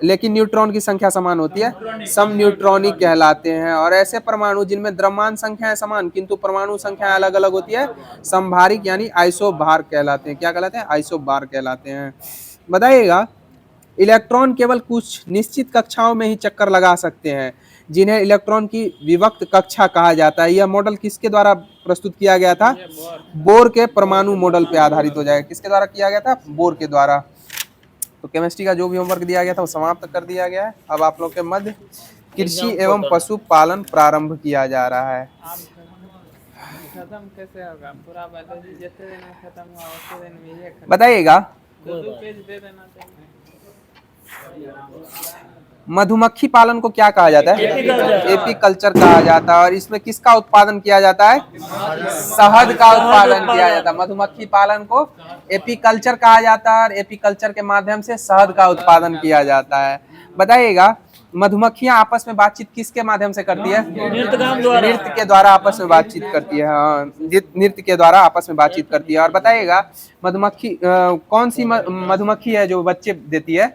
लेकिन न्यूट्रॉन की संख्या समान होती है, सम न्यूट्रॉनिक कहलाते हैं। और ऐसे परमाणु जिनमें द्रव्यमान संख्याएं समान किंतु परमाणु संख्याएं अलग अलग होती है समभारिक यानी आइसोबार कहलाते हैं। क्या कहलाते हैं? आइसोबार कहलाते हैं। बताइएगा इलेक्ट्रॉन केवल कुछ निश्चित कक्षाओं में ही चक्कर लगा सकते हैं जिन्हें इलेक्ट्रॉन की विभक्त कक्षा कहा जाता है। यह मॉडल किसके द्वारा प्रस्तुत किया गया था? बोर के परमाणु मॉडल पे आधारित हो जाएगा। किसके द्वारा किया गया था? बोर के द्वारा। तो केमिस्ट्री का जो भी होमवर्क दिया गया था वो समाप्त कर दिया गया है। अब आप लोग के मध्य कृषि एवं पशुपालन प्रारंभ किया जा रहा है। खत्म कैसे होगा? पूरा बायोलॉजी जितने दिन में खत्म हुआ उतने दिन में ये खत्म। बताइएगा 2 पेज दे देना चाहिए। मधुमक्खी पालन को क्या कहा जाता है? एपीकल्चर कहा जाता है। और इसमें किसका उत्पादन किया जाता है? शहद का उत्पादन किया जाता है। मधुमक्खी पालन को एपीकल्चर कहा जाता है और एपीकल्चर के माध्यम से शहद का उत्पादन किया जाता है। बताइएगा मधुमक्खियां आपस में बातचीत किसके माध्यम से करती है? नृत्य के द्वारा आपस में बातचीत करती है। हाँ, नृत्य के द्वारा आपस में बातचीत करती है। और बताइएगा मधुमक्खी कौन सी मधुमक्खी है जो बच्चे देती है?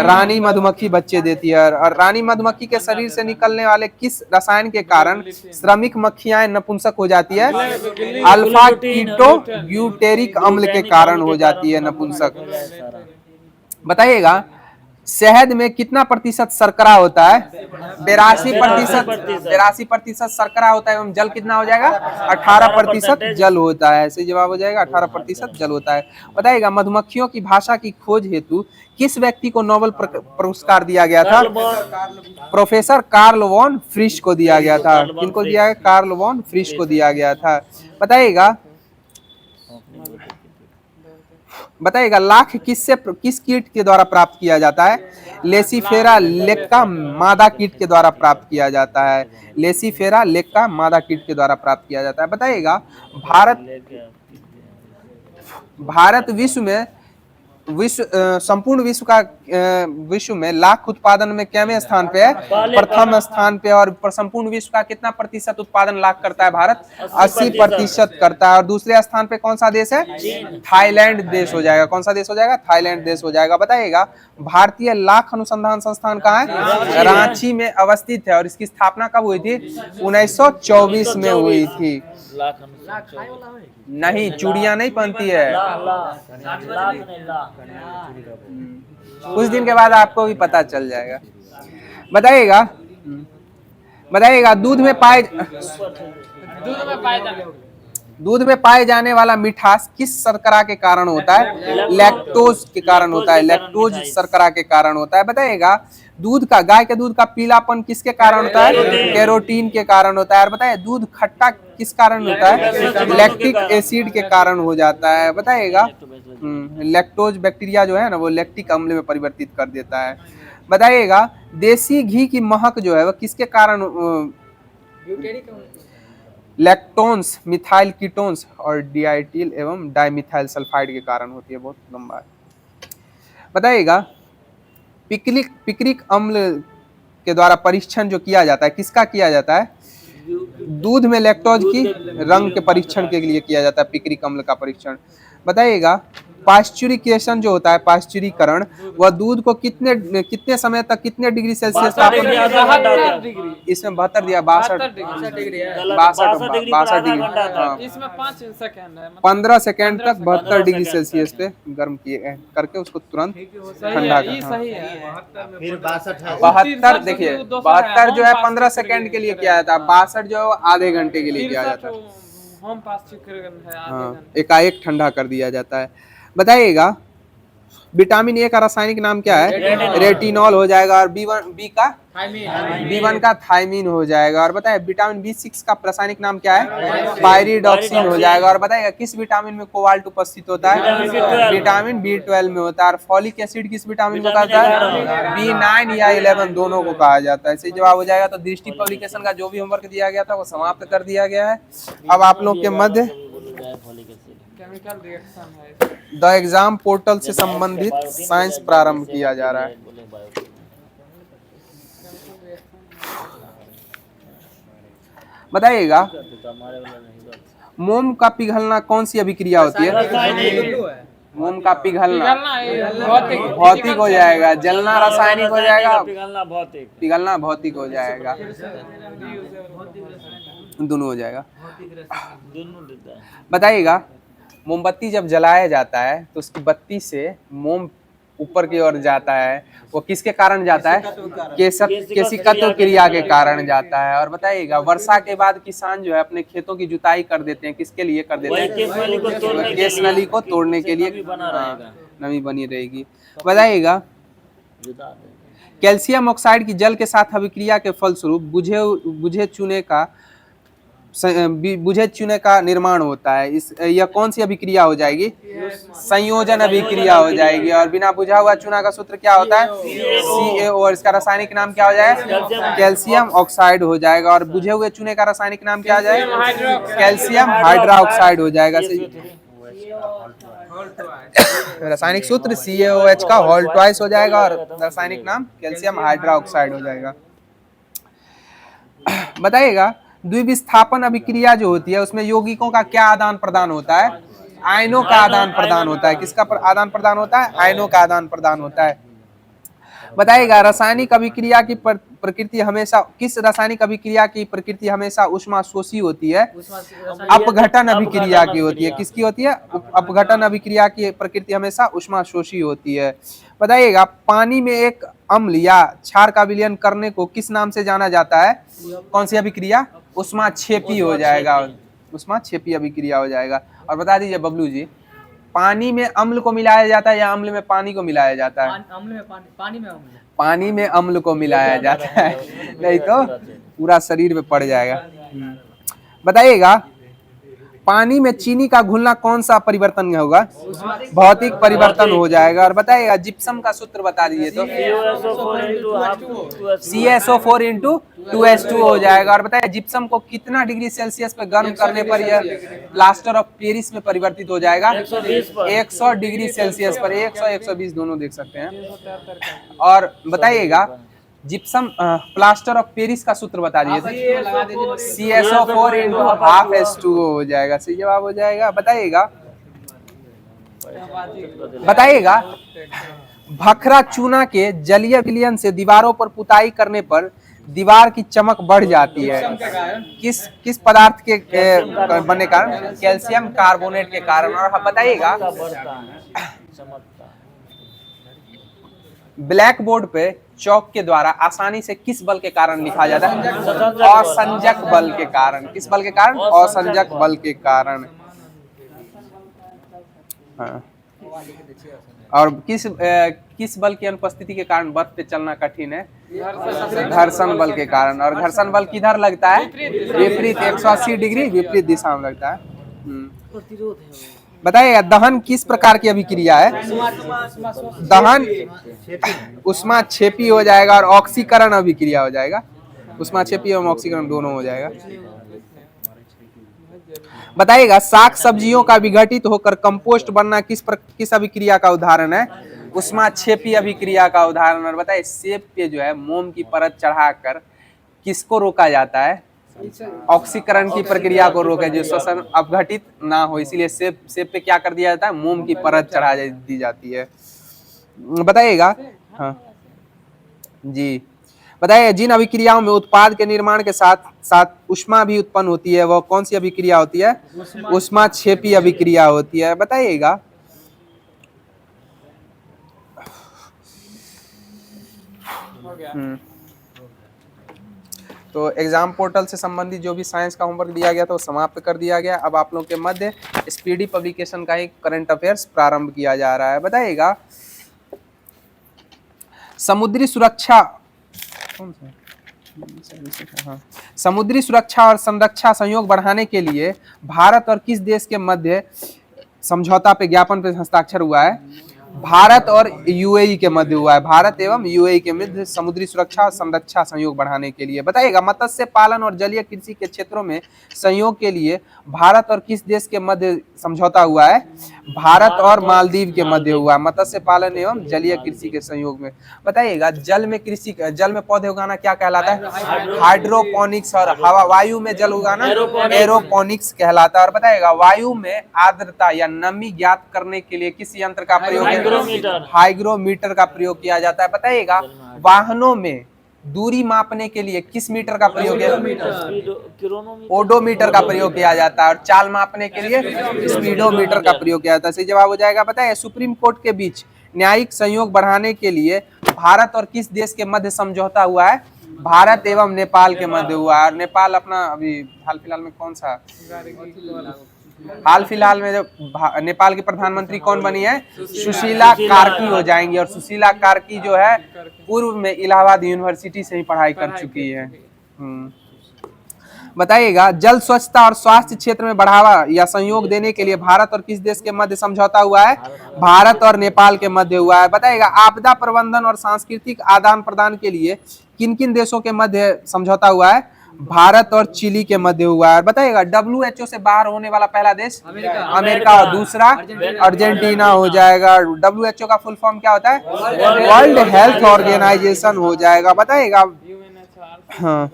रानी मधुमक्खी बच्चे देती है। और रानी मधुमक्खी के शरीर से निकलने वाले किस रसायन के कारण श्रमिक मक्खियां नपुंसक हो जाती है? अल्फा कीटो ब्यूटेरिक अम्ल के कारण हो जाती है नपुंसक। बताइएगा शहद में कितना प्रतिशत शर्करा होता है? 82% शर्करा होता है एवं जल कितना हो जाएगा? 18% जल होता है। सही जवाब हो जाएगा 18% जल होता है। बताइएगा मधुमक्खियों की भाषा की खोज हेतु किस व्यक्ति को नोबेल पुरस्कार दिया गया था? प्रोफेसर कार्ल वॉन फ्रिश को दिया गया था। किनको दिया गया? कार्ल वॉन फ्रिश को दिया गया था। बताइएगा बताइएगा लाख किस कीट के द्वारा प्राप्त किया जाता है? लेसीफेरा लेक्का मादा कीट के द्वारा प्राप्त किया जाता है। लेसीफेरा लेक्का मादा कीट के द्वारा प्राप्त किया जाता है। बताइएगा भारत संपूर्ण विश्व में लाख उत्पादन में कितवें स्थान पे है? प्रथम स्थान पे। और संपूर्ण विश्व का कितना प्रतिशत उत्पादन लाख करता है भारत? 80% करता है। और दूसरे स्थान पे कौन सा देश है? थाईलैंड देश हो जाएगा। कौन सा देश हो जाएगा? थाईलैंड देश हो जाएगा। बताइएगा भारतीय लाख अनुसंधान संस्थान कहाँ है? रांची में अवस्थित है। और इसकी स्थापना कब हुई थी? 1924 में हुई थी। नहीं, चूड़ियां नहीं पहनती है। कुछ दिन के बाद आपको भी पता चल जाएगा। बताइएगा दूध में पाए जाने वाला मिठास किस शर्करा के कारण होता है? लैक्टोज के कारण होता है। लैक्टोज शर्करा के कारण होता है। बताइएगा गाय के दूध का पीलापन किसके कारण होता है? कैरोटीन के कारण होता है। और बताइए दूध खट्टा किस कारण होता है? लैक्टिक एसिड के कारण हो जाता है। बताइएगा लैक्टोज बैक्टीरिया जो है ना वो लैक्टिक अम्ल में परिवर्तित कर देता है। बताइएगा देसी घी की महक जो है वह किसके कारण? लैक्टोन्स, मिथाइल कीटोन्स और डिएथिल एवं डाइमिथाइल सल्फाइड के कारण होती है। बहुत लंबा है। बताइएगा पिक्रिक अम्ल के द्वारा परीक्षण जो किया जाता है किसका किया जाता है? दूध में लैक्टोज की रंग के परीक्षण के लिए किया जाता है पिक्रिक अम्ल का परीक्षण। बताइएगा पाश्चुरिकेशन जो होता है, पाश्चुरीकरण, वह दूध को कितने समय तक कितने डिग्री सेल्सियस तापमान? इसमें 72 दिया, 62 डिग्री, 15 सेकेंड तक 72 डिग्री सेल्सियस पे गर्म किए करके उसको तुरंत ठंडा कर। 72 देखिए 72 जो है 15 सेकेंड के लिए किया जाता है, 62 जो है आधे घंटे के लिए किया जाता है। हाँ, एकाएक ठंडा कर दिया जाता है। बताइएगा विटामिन ए का रासायनिक नाम क्या है? रेटिनॉल हो जाएगा। और B1 का थायमीन हो जाएगा। और बताइए विटामिन B6 का रासायनिक नाम क्या है? पायरिडॉक्सिन हो जाएगा। और बताइएगा किस विटामिन में कोबाल्ट उपस्थित होता है? विटामिन B12 में होता है। और फॉलिक एसिड किस विटामिन को कहता है? B9 या 11 दोनों को कहा जाता है। सही जवाब हो जाएगा। तो दृष्टि पब्लिकेशन का जो भी होमवर्क दिया गया था वो समाप्त कर दिया गया है। अब आप लोग के मध्य द एग्जाम पोर्टल से संबंधित साइंस प्रारंभ किया जा रहा है। बताइएगा मोम का पिघलना कौन सी अभिक्रिया होती है? मोम का पिघलना भौतिक हो जाएगा, जलना रासायनिक हो जाएगा, पिघलना भौतिक हो जाएगा, दोनों हो जाएगा। बताइएगा मोमबत्ती जब जलाया जाता है तो उसकी बत्ती से मोम ऊपर की ओर जाता है, वो किसके कारण जाता है? केशिकत्व क्रिया के कारण जाता है। और बताइएगा वर्षा के बाद किसान जो है अपने खेतों की जुताई कर देते हैं, किसके लिए कर देते हैं? केश नली को तोड़ने के लिए, नमी बनी रहेगी। बताइएगा कैल्शियम ऑक्साइड की जल के साथ अभिक्रिया के फलस्वरूप बुझे चूने का निर्माण होता है। यह कौन सी अभिक्रिया हो जाएगी? संयोजन अभिक्रिया हो जाएगी। और बिना बुझा हुआ चूना का सूत्र क्या होता है? CaO। और इसका रासायनिक नाम क्या हो जाएगा? कैल्शियम ऑक्साइड हो जाएगा। और बुझे हुए चूने का रासायनिक नाम क्या हो जाएगा? कैल्शियम हाइड्रोक्साइड हो जाएगा। रासायनिक सूत्र CaOH का होल ट्वाइस हो जाएगा और रासायनिक नाम कैल्शियम हाइड्रोक्साइड हो जाएगा। बताइएगा द्विविस्थापन अभिक्रिया जो होती है उसमें यौगिकों का क्या आदान प्रदान होता है? आयनों का आदान प्रदान होता है। किसका आदान प्रदान होता है? आयनों का आदान प्रदान होता है। बताइएगा रासायनिक अभिक्रिया की प्रकृति हमेशा किस रासायनिक अभिक्रिया की प्रकृति हमेशा उष्माशोषी होती है? अपघटन अभिक्रिया की होती है। किसकी होती है? अपघटन अभिक्रिया की प्रकृति हमेशा उष्माशोषी होती है। बताइएगा पानी में एक अम्ल या क्षार का विलयन करने को किस नाम से जाना जाता है? कौन सी अभिक्रिया? उष्माक्षेपी हो जाएगा, उष्माक्षेपी अभिक्रिया हो जाएगा। और बता दीजिए बबलू जी पानी में अम्ल को मिलाया जाता है या अम्ल में पानी को मिलाया जाता है? पानी में अम्ल को मिलाया जाता है, नहीं तो पूरा शरीर में पड़ जाएगा। बताइएगा पानी में चीनी का घुलना कौन सा परिवर्तन होगा? भौतिक परिवर्तन हो जाएगा। और बताइएगा जिप्सम का सूत्र बता दीजिए तो CSO4 इंटू 2H2 हो जाएगा। और बताइए जिप्सम को कितना डिग्री सेल्सियस पे गर्म करने पर यह प्लास्टर ऑफ पेरिस में परिवर्तित हो जाएगा? 100 डिग्री सेल्सियस पर। 100 120 दोनों देख सकते हैं। और बताइएगा जिप्सम प्लास्टर ऑफ पेरिस का सूत्र बता दीजिए। CSO4 इंटू हाफ H2O हो जाएगा। सही जवाब हो जाएगा। बताइएगा भखरा चूना के जलीय विलयन से दीवारों पर पुताई करने पर दीवार की चमक बढ़ जाती है। किस पदार्थ के बनने कारण? कैल्शियम कार्बोनेट के कारण। और बताइएगा ब्लैक बोर्ड पे चौक के द्वारा आसानी से किस बल के कारण लिखा जाता है? असंजक बल के कारण। किस बल के कारण? असंजक बल के कारण। हाँ। और किस बल की अनुपस्थिति के कारण बर्फ पे चलना कठिन है? घर्षण बल के कारण। और घर्षण बल किधर लगता है? विपरीत 180 डिग्री विपरीत दिशा में लगता है। बताइएगा दहन किस प्रकार की अभिक्रिया है? दहन ऊष्माक्षेपी हो जाएगा और ऑक्सीकरण अभिक्रिया हो जाएगा। ऊष्माक्षेपी और ऑक्सीकरण दोनों हो जाएगा। बताइएगा साग सब्जियों का विघटित होकर कंपोस्ट बनना किस अभिक्रिया का उदाहरण है? ऊष्माक्षेपी अभिक्रिया का उदाहरण। और बताइए सेब पे जो है मोम की परत चढ़ाकर किसको रोका जाता है? ऑक्सीकरण की प्रक्रिया को रोके, जो श्वसन अपघटित ना हो, इसीलिए सेब पे क्या कर दिया जाता है? मोम की परत चढ़ा दी जाती है। बताइएगा हाँ जी। बताइए जिन अभिक्रियाओं में उत्पाद के निर्माण के साथ साथ ऊष्मा भी उत्पन्न होती है वह कौन सी अभिक्रिया होती है? ऊष्माक्षेपी अभिक्रिया होती है। बताइएगा तो एग्जाम पोर्टल से संबंधित जो भी साइंस का होमवर्क दिया गया था वो समाप्त कर दिया गया। अब आप लोगों के मध्य स्पीडी पब्लिकेशन का ही करंट अफेयर्स प्रारंभ किया जा रहा है। बताइएगा समुद्री सुरक्षा हाँ। समुद्री सुरक्षा और संरक्षा सहयोग बढ़ाने के लिए भारत और किस देश के मध्य समझौता पे ज्ञापन पे हस्ताक्षर हुआ है? भारत और यूएई के मध्य हुआ है। भारत एवं यूएई के मध्य समुद्री सुरक्षा और संरक्षा सहयोग बढ़ाने के लिए। बताइएगा मत्स्य पालन और जलीय कृषि के क्षेत्रों में सहयोग के लिए भारत और किस देश के मध्य समझौता हुआ है? भारत और मालदीव के मध्य हुआ है। मत्स्य पालन एवं जलीय कृषि के सहयोग में। बताइएगा जल में पौधे उगाना क्या कहलाता है? हाइड्रोपोनिक्स। और हवा वायु में जल उगाना एरोपोनिक्स कहलाता है। और बताइएगा वायु में आर्द्रता या नमी ज्ञात करने के लिए किस यंत्र का प्रयोग? हाइग्रोमीटर का प्रयोग किया जाता है। बताइएगा वाहनों में दूरी मापने के लिए किस मीटर का प्रयोग है? ओडोमीटर का प्रयोग किया जाता है। और चाल मापने के लिए स्पीडोमीटर का प्रयोग किया जाता है। सही जवाब हो जाएगा। बताइए सुप्रीम कोर्ट के बीच न्यायिक सहयोग बढ़ाने के लिए भारत और किस देश के मध्य समझौता हुआ है? भारत एवं नेपाल के मध्य हुआ है। और नेपाल अपना अभी हाल फिलहाल में कौन सा हाल फिलहाल में जो नेपाल की प्रधानमंत्री कौन बनी है? सुशीला कार्की हो जाएंगी। और सुशीला कार्की जो है पूर्व में इलाहाबाद यूनिवर्सिटी से ही पढ़ाई कर चुकी है। बताइएगा जल स्वच्छता और स्वास्थ्य क्षेत्र में बढ़ावा या सहयोग देने के लिए भारत और किस देश के मध्य समझौता हुआ है? भारत और नेपाल के मध्य हुआ है। बताइएगा आपदा प्रबंधन और सांस्कृतिक आदान प्रदान के लिए किन किन देशों के मध्य समझौता हुआ है? भारत और चिली के मध्य हुआ है। बताइएगा WHO से बाहर होने वाला पहला देश अमेरिका और दूसरा अर्जेंटीना हो जाएगा। WHO का फुल फॉर्म क्या होता है? वर्ल्ड हेल्थ ऑर्गेनाइजेशन हो जाएगा। बताइएगा हाँ।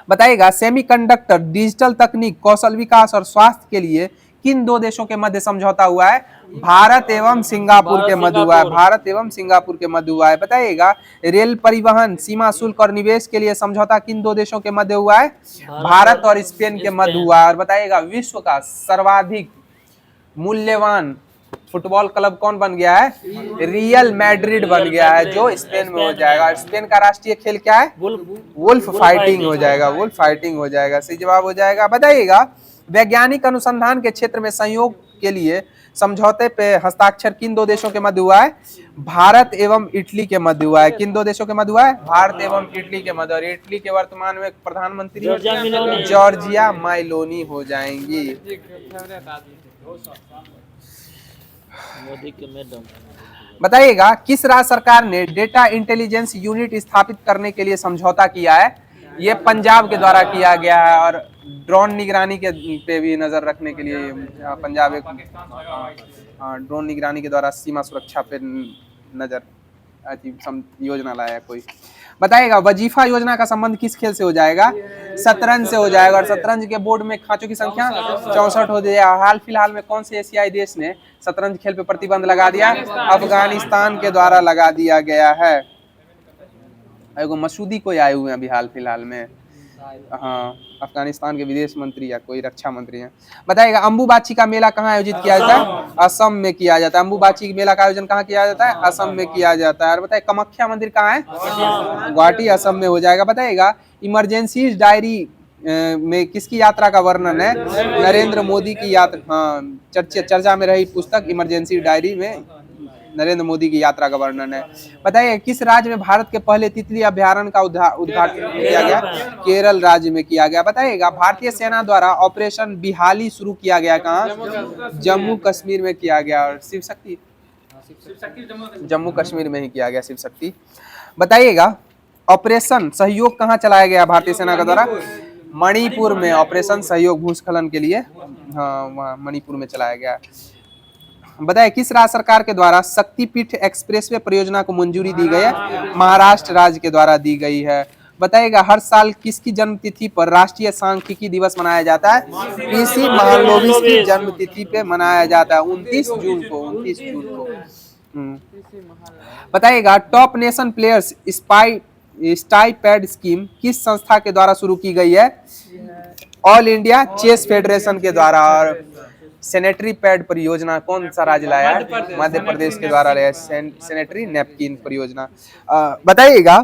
बताइएगा सेमीकंडक्टर, डिजिटल तकनीक, कौशल विकास और स्वास्थ्य के लिए किन दो देशों के मध्य समझौता हुआ है? भारत एवं सिंगापुर के मध्य हुआ है। भारत एवं सिंगापुर के मध्य हुआ है। बताइएगा रेल परिवहन, सीमा शुल्क और निवेश के लिए समझौता किन दो देशों के मध्य हुआ है? भारत और स्पेन के मध्य हुआ है। और बताइएगा विश्व का सर्वाधिक मूल्यवान फुटबॉल क्लब कौन बन गया है? रियल मैड्रिड बन गया है, जो स्पेन में हो जाएगा। स्पेन का राष्ट्रीय खेल क्या है? वुल्फ फाइटिंग हो जाएगा। वुल्फ फाइटिंग हो जाएगा। सही जवाब हो जाएगा। बताइएगा वैज्ञानिक अनुसंधान के क्षेत्र में सहयोग के लिए समझौते पे हस्ताक्षर किन दो देशों के मध्य हुआ है? भारत एवं इटली के मध्य हुआ है। किन दो देशों के मध्य हुआ है? भारत एवं इटली के मध्य। और इटली के वर्तमान में प्रधानमंत्री जॉर्जिया मेलोनी हो जाएंगी। मोदी के मैडम। बताइएगा किस राज्य सरकार ने डेटा इंटेलिजेंस यूनिट स्थापित करने के लिए समझौता किया है? ये पंजाब के द्वारा किया गया है। और ड्रोन निगरानी के पे भी नजर रखने के लिए पंजाब एक ड्रोन निगरानी के द्वारा सीमा सुरक्षा पे नजर योजना लाया कोई। बताइएगा वजीफा योजना का संबंध किस खेल से हो जाएगा? शतरंज से हो जाएगा। और शतरंज के बोर्ड में खांचों की संख्या 64 हो जाएगा। हाल फिलहाल में कौन से एशियाई देश ने शतरंज खेल पे प्रतिबंध लगा दिया? अफगानिस्तान के द्वारा लगा दिया गया है। एगो मसूदी कोई आए हुए हैं अभी हाल फिलहाल में, हाँ, अफगानिस्तान के विदेश मंत्री या कोई रक्षा मंत्री हैं। बताइएगा अम्बुबाची का मेला कहाँ आयोजित किया जाता है? असम में किया जाता है। अम्बुबाची मेला का आयोजन कहाँ किया जाता है? असम में किया जाता है। और बताइए कामाख्या मंदिर कहाँ है? गुवाहाटी असम में हो जाएगा। बताइएगा इमरजेंसी डायरी में किसकी यात्रा का वर्णन है? नरेंद्र मोदी की यात्रा। हाँ, चर्चा में रही पुस्तक इमरजेंसी डायरी में नरेंद्र मोदी की यात्रा का वर्णन है। बताइए किस राज्य में भारत के पहले तितली अभ्यारण्य का उद्घाटन किया गया? केरल राज्य में किया गया। बताइएगा भारतीय सेना द्वारा ऑपरेशन बिहाली शुरू किया गया कहाँ? जम्मू कश्मीर में किया गया। और शिव शक्ति जम्मू कश्मीर में ही किया गया शिव शक्ति। बताइएगा ऑपरेशन सहयोग कहाँ चलाया गया भारतीय सेना के द्वारा? मणिपुर में ऑपरेशन सहयोग भूस्खलन के लिए, हाँ, मणिपुर में चलाया गया। बताइए किस राज्य सरकार के द्वारा शक्तिपीठ एक्सप्रेसवे परियोजना को मंजूरी दी गई है? महाराष्ट्र राज्य के द्वारा दी गई है। बताइएगा हर साल किसकी जन्मतिथि पर राष्ट्रीय सांख्यिकी दिवस मनाया जाता है? पीसी महालनोबिस की जन्मतिथि पे मनाया जाता है 29 जून को। बताइएगा top nation players stipend scheme किस संस्था के द्वारा शुरू की गई है? ऑल इंडिया चेस फेडरेशन के द्वारा। और सैनिटरी पैड परियोजना कौन सा राज्य लाया है? मध्य प्रदेश के द्वारा लाया सैनिटरी नैपकिन परियोजना। बताइएगा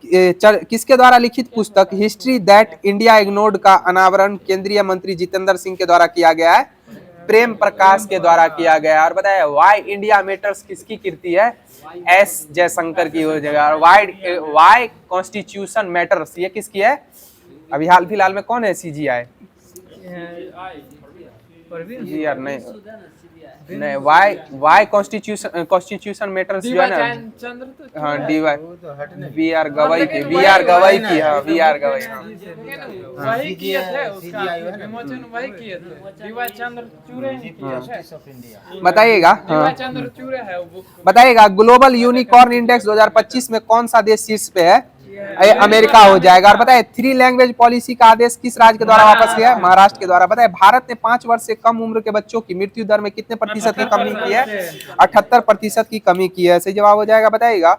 किसके द्वारा लिखित पुस्तक हिस्ट्री दैट इंडिया इग्नोर्ड का अनावरण केंद्रीय मंत्री जितेंद्र सिंह के द्वारा किया गया है? प्रेम प्रकाश के द्वारा किया गया। और बताइए वाई इंडिया मैटर्स किसकी कृति है? एस जयशंकर की हो जाएगा। और वाई कॉन्स्टिट्यूशन मैटर्स ये किसकी है? अभी हाल फिलहाल में कौन है CGI? जी यार नहीं, वाई कॉन्स्टिट्यूशन मैटर्स जो है ना, हाँ, BR गवई की, हाँ, BR गवई, हाँ, वही किए थे, उसका विमोचन वही किए थे। DY चंद्रचूड़ बताइएगा, बताइएगा ग्लोबल यूनिकॉर्न इंडेक्स 2025 में कौन सा देश शीर्ष पे है? अमेरिका हो जाएगा। और बताए 3 लैंग्वेज पॉलिसी का आदेश किस राज्य के द्वारा वापस लिया है? महाराष्ट्र के द्वारा। बताए भारत ने 5 वर्ष से कम उम्र के बच्चों की मृत्यु दर में कितने प्रतिशत की कमी की है? 78% की कमी की है। सही जवाब हो जाएगा। बताइएगा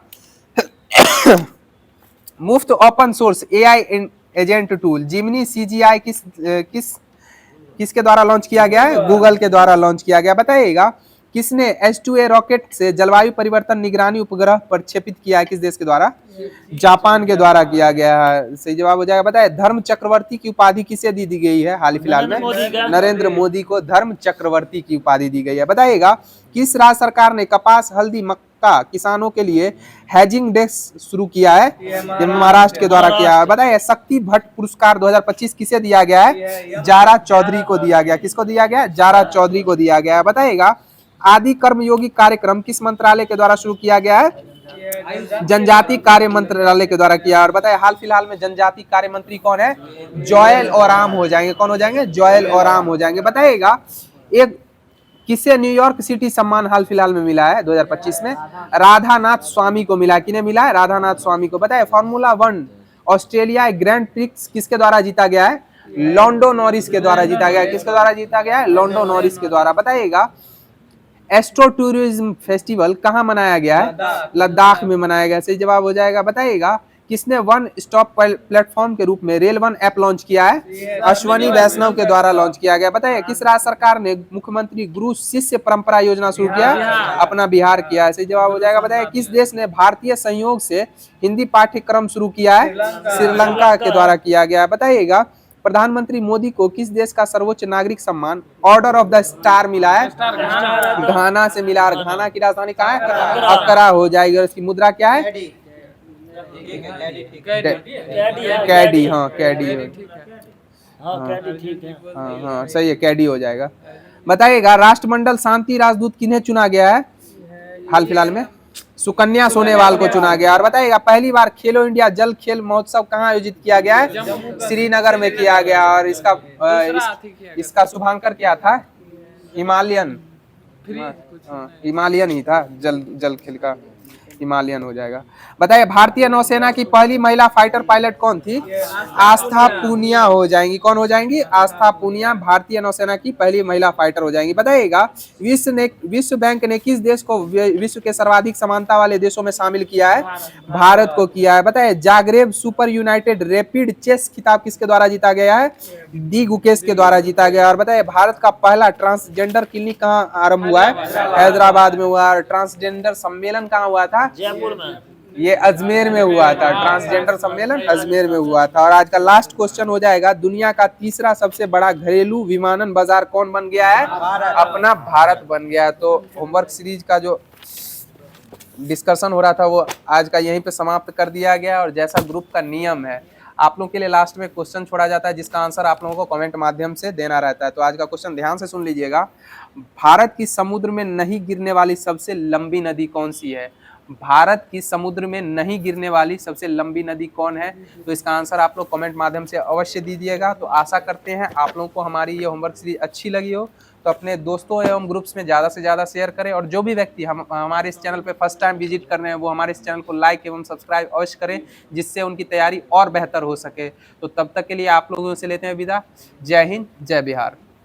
मुफ्त open source AI agent tool Gemini CGI किसके द्वारा लॉन्च किया गया है? गूगल के द्वारा लॉन्च किया गया। बताइएगा किसने H2A रॉकेट से जलवायु परिवर्तन निगरानी उपग्रह प्रक्षेपित किया है? किस देश के द्वारा? जापान के द्वारा किया गया है। सही जवाब हो जाएगा। बताए धर्म चक्रवर्ती की उपाधि किसे दी गई है हाल फिलहाल में? नरेंद्र मोदी को धर्म चक्रवर्ती की उपाधि दी गई है। बताइएगा किस राज्य सरकार ने कपास हल्दी मक्का किसानों के लिए हेजिंग डेस्क शुरू किया है? महाराष्ट्र के द्वारा किया है। बताइए शक्ति भट्ट पुरस्कार 2025 किसे दिया गया है? जारा चौधरी को दिया गया। किसको दिया गया? जारा चौधरी को दिया गया। बताइएगा आदि कर्मयोगी कार्यक्रम किस मंत्रालय के द्वारा शुरू किया गया है? जनजाति कार्य मंत्रालय के द्वारा किया। और बताइए हाल फिलहाल में जनजाति कार्य मंत्री कौन है? जोएल ओराम हो जाएंगे। कौन हो जाएंगे? जोएल ओराम हो जाएंगे। बताइएगा एक किसे न्यूयॉर्क सिटी सम्मान हाल फिलहाल में मिला है 2025 में? राधानाथ स्वामी को मिला। किन्हें मिला है? राधानाथ स्वामी को। बताइए फॉर्मूला 1 ऑस्ट्रेलिया ग्रैंड प्रिक्स किसके द्वारा जीता गया है? लॉन्डो नॉरिस के द्वारा जीता गया है। किसके द्वारा जीता गया है? लॉन्डो नॉरिस के द्वारा। बताइएगा एस्ट्रो टूरिज्म फेस्टिवल कहाँ मनाया गया है? लद्दाख में मनाया गया। सही जवाब हो जाएगा। बताइएगा किसने वन स्टॉप प्लेटफॉर्म के रूप में रेल 1 ऐप लॉन्च किया है? अश्वनी वैष्णव के द्वारा लॉन्च किया गया। बताइए किस राज्य सरकार ने मुख्यमंत्री गुरु शिष्य परंपरा योजना शुरू किया? अपना बिहार किया है। सही जवाब हो जाएगा। बताइए किस देश ने भारतीय संयोग से हिंदी पाठ्यक्रम शुरू किया है? श्रीलंका के द्वारा किया गया। बताइएगा प्रधानमंत्री मोदी को किस देश का सर्वोच्च नागरिक सम्मान ऑर्डर ऑफ द स्टार मिला है? घाना से मिला। और घाना की राजधानी कहाँ है? अक्रा हो जाएगी। और इसकी मुद्रा क्या है? कैडी। हाँ कैडी हो। हाँ कैडी ठीक है। हाँ हाँ सही है, कैडी हो जाएगा। बताइएगा राष्ट्रमंडल शांति राजदूत किन्हें चुना गया है हाल फिलहाल में? सुकन्या सोनेवाल को चुना गया। और बताइएगा पहली बार खेलो इंडिया जल खेल महोत्सव कहाँ आयोजित किया गया है? श्रीनगर में किया गया। और इसका शुभांकर क्या था? हिमालयन। हिमालयन ही था, जल खेल का हिमालयन हो जाएगा। बताइए भारतीय नौसेना की पहली महिला फाइटर पायलट कौन थी? आस्था पूनिया हो जाएंगी। कौन हो जाएंगी? आस्था पूनिया भारतीय नौसेना की पहली महिला फाइटर हो जाएंगी। बताइएगा विश्व बैंक ने किस देश को विश्व के सर्वाधिक समानता वाले देशों में शामिल किया है? भारत को किया है। बताइए Zagreb Super United Rapid chess खिताब किसके द्वारा जीता गया है? डी गुकेश के द्वारा जीता गया। और बताइए भारत का पहला ट्रांसजेंडर क्लिनिक कहाँ आरंभ हुआ है? हैदराबाद में हुआ। ट्रांसजेंडर सम्मेलन कहाँ हुआ था? जयपुर में। ये अजमेर में हुआ था। ट्रांसजेंडर सम्मेलन अजमेर में हुआ था। और आज का लास्ट क्वेश्चन हो जाएगा दुनिया का तीसरा सबसे बड़ा घरेलू विमानन बाजार कौन बन गया है? अपना भारत बन गया है। तो होमवर्क सीरीज का जो डिस्कशन हो रहा था वो आज का यहीं पे समाप्त कर दिया गया। और जैसा ग्रुप का नियम है आप लोगों के लिए लास्ट में क्वेश्चन छोड़ा जाता है जिसका आंसर आप लोगों को कमेंट माध्यम से देना रहता है। तो आज का क्वेश्चन ध्यान से सुन लीजिएगा। भारत की समुद्र में नहीं गिरने वाली सबसे लंबी नदी कौन सी है? भारत की समुद्र में नहीं गिरने वाली सबसे लंबी नदी कौन है? तो इसका आंसर आप लोग कमेंट माध्यम से अवश्य दीजिएगा। तो आशा करते हैं आप लोगों को हमारी ये होमवर्क सीरीज अच्छी लगी हो। तो अपने दोस्तों एवं ग्रुप्स में ज़्यादा से ज़्यादा शेयर करें। और जो भी व्यक्ति हमारे इस चैनल पे फर्स्ट टाइम विजिट कर रहे हैं वो हमारे इस चैनल को लाइक एवं सब्सक्राइब अवश्य करें जिससे उनकी तैयारी और बेहतर हो सके। तो तब तक के लिए आप लोगों से लेते हैं विदा। जय हिंद, जय बिहार।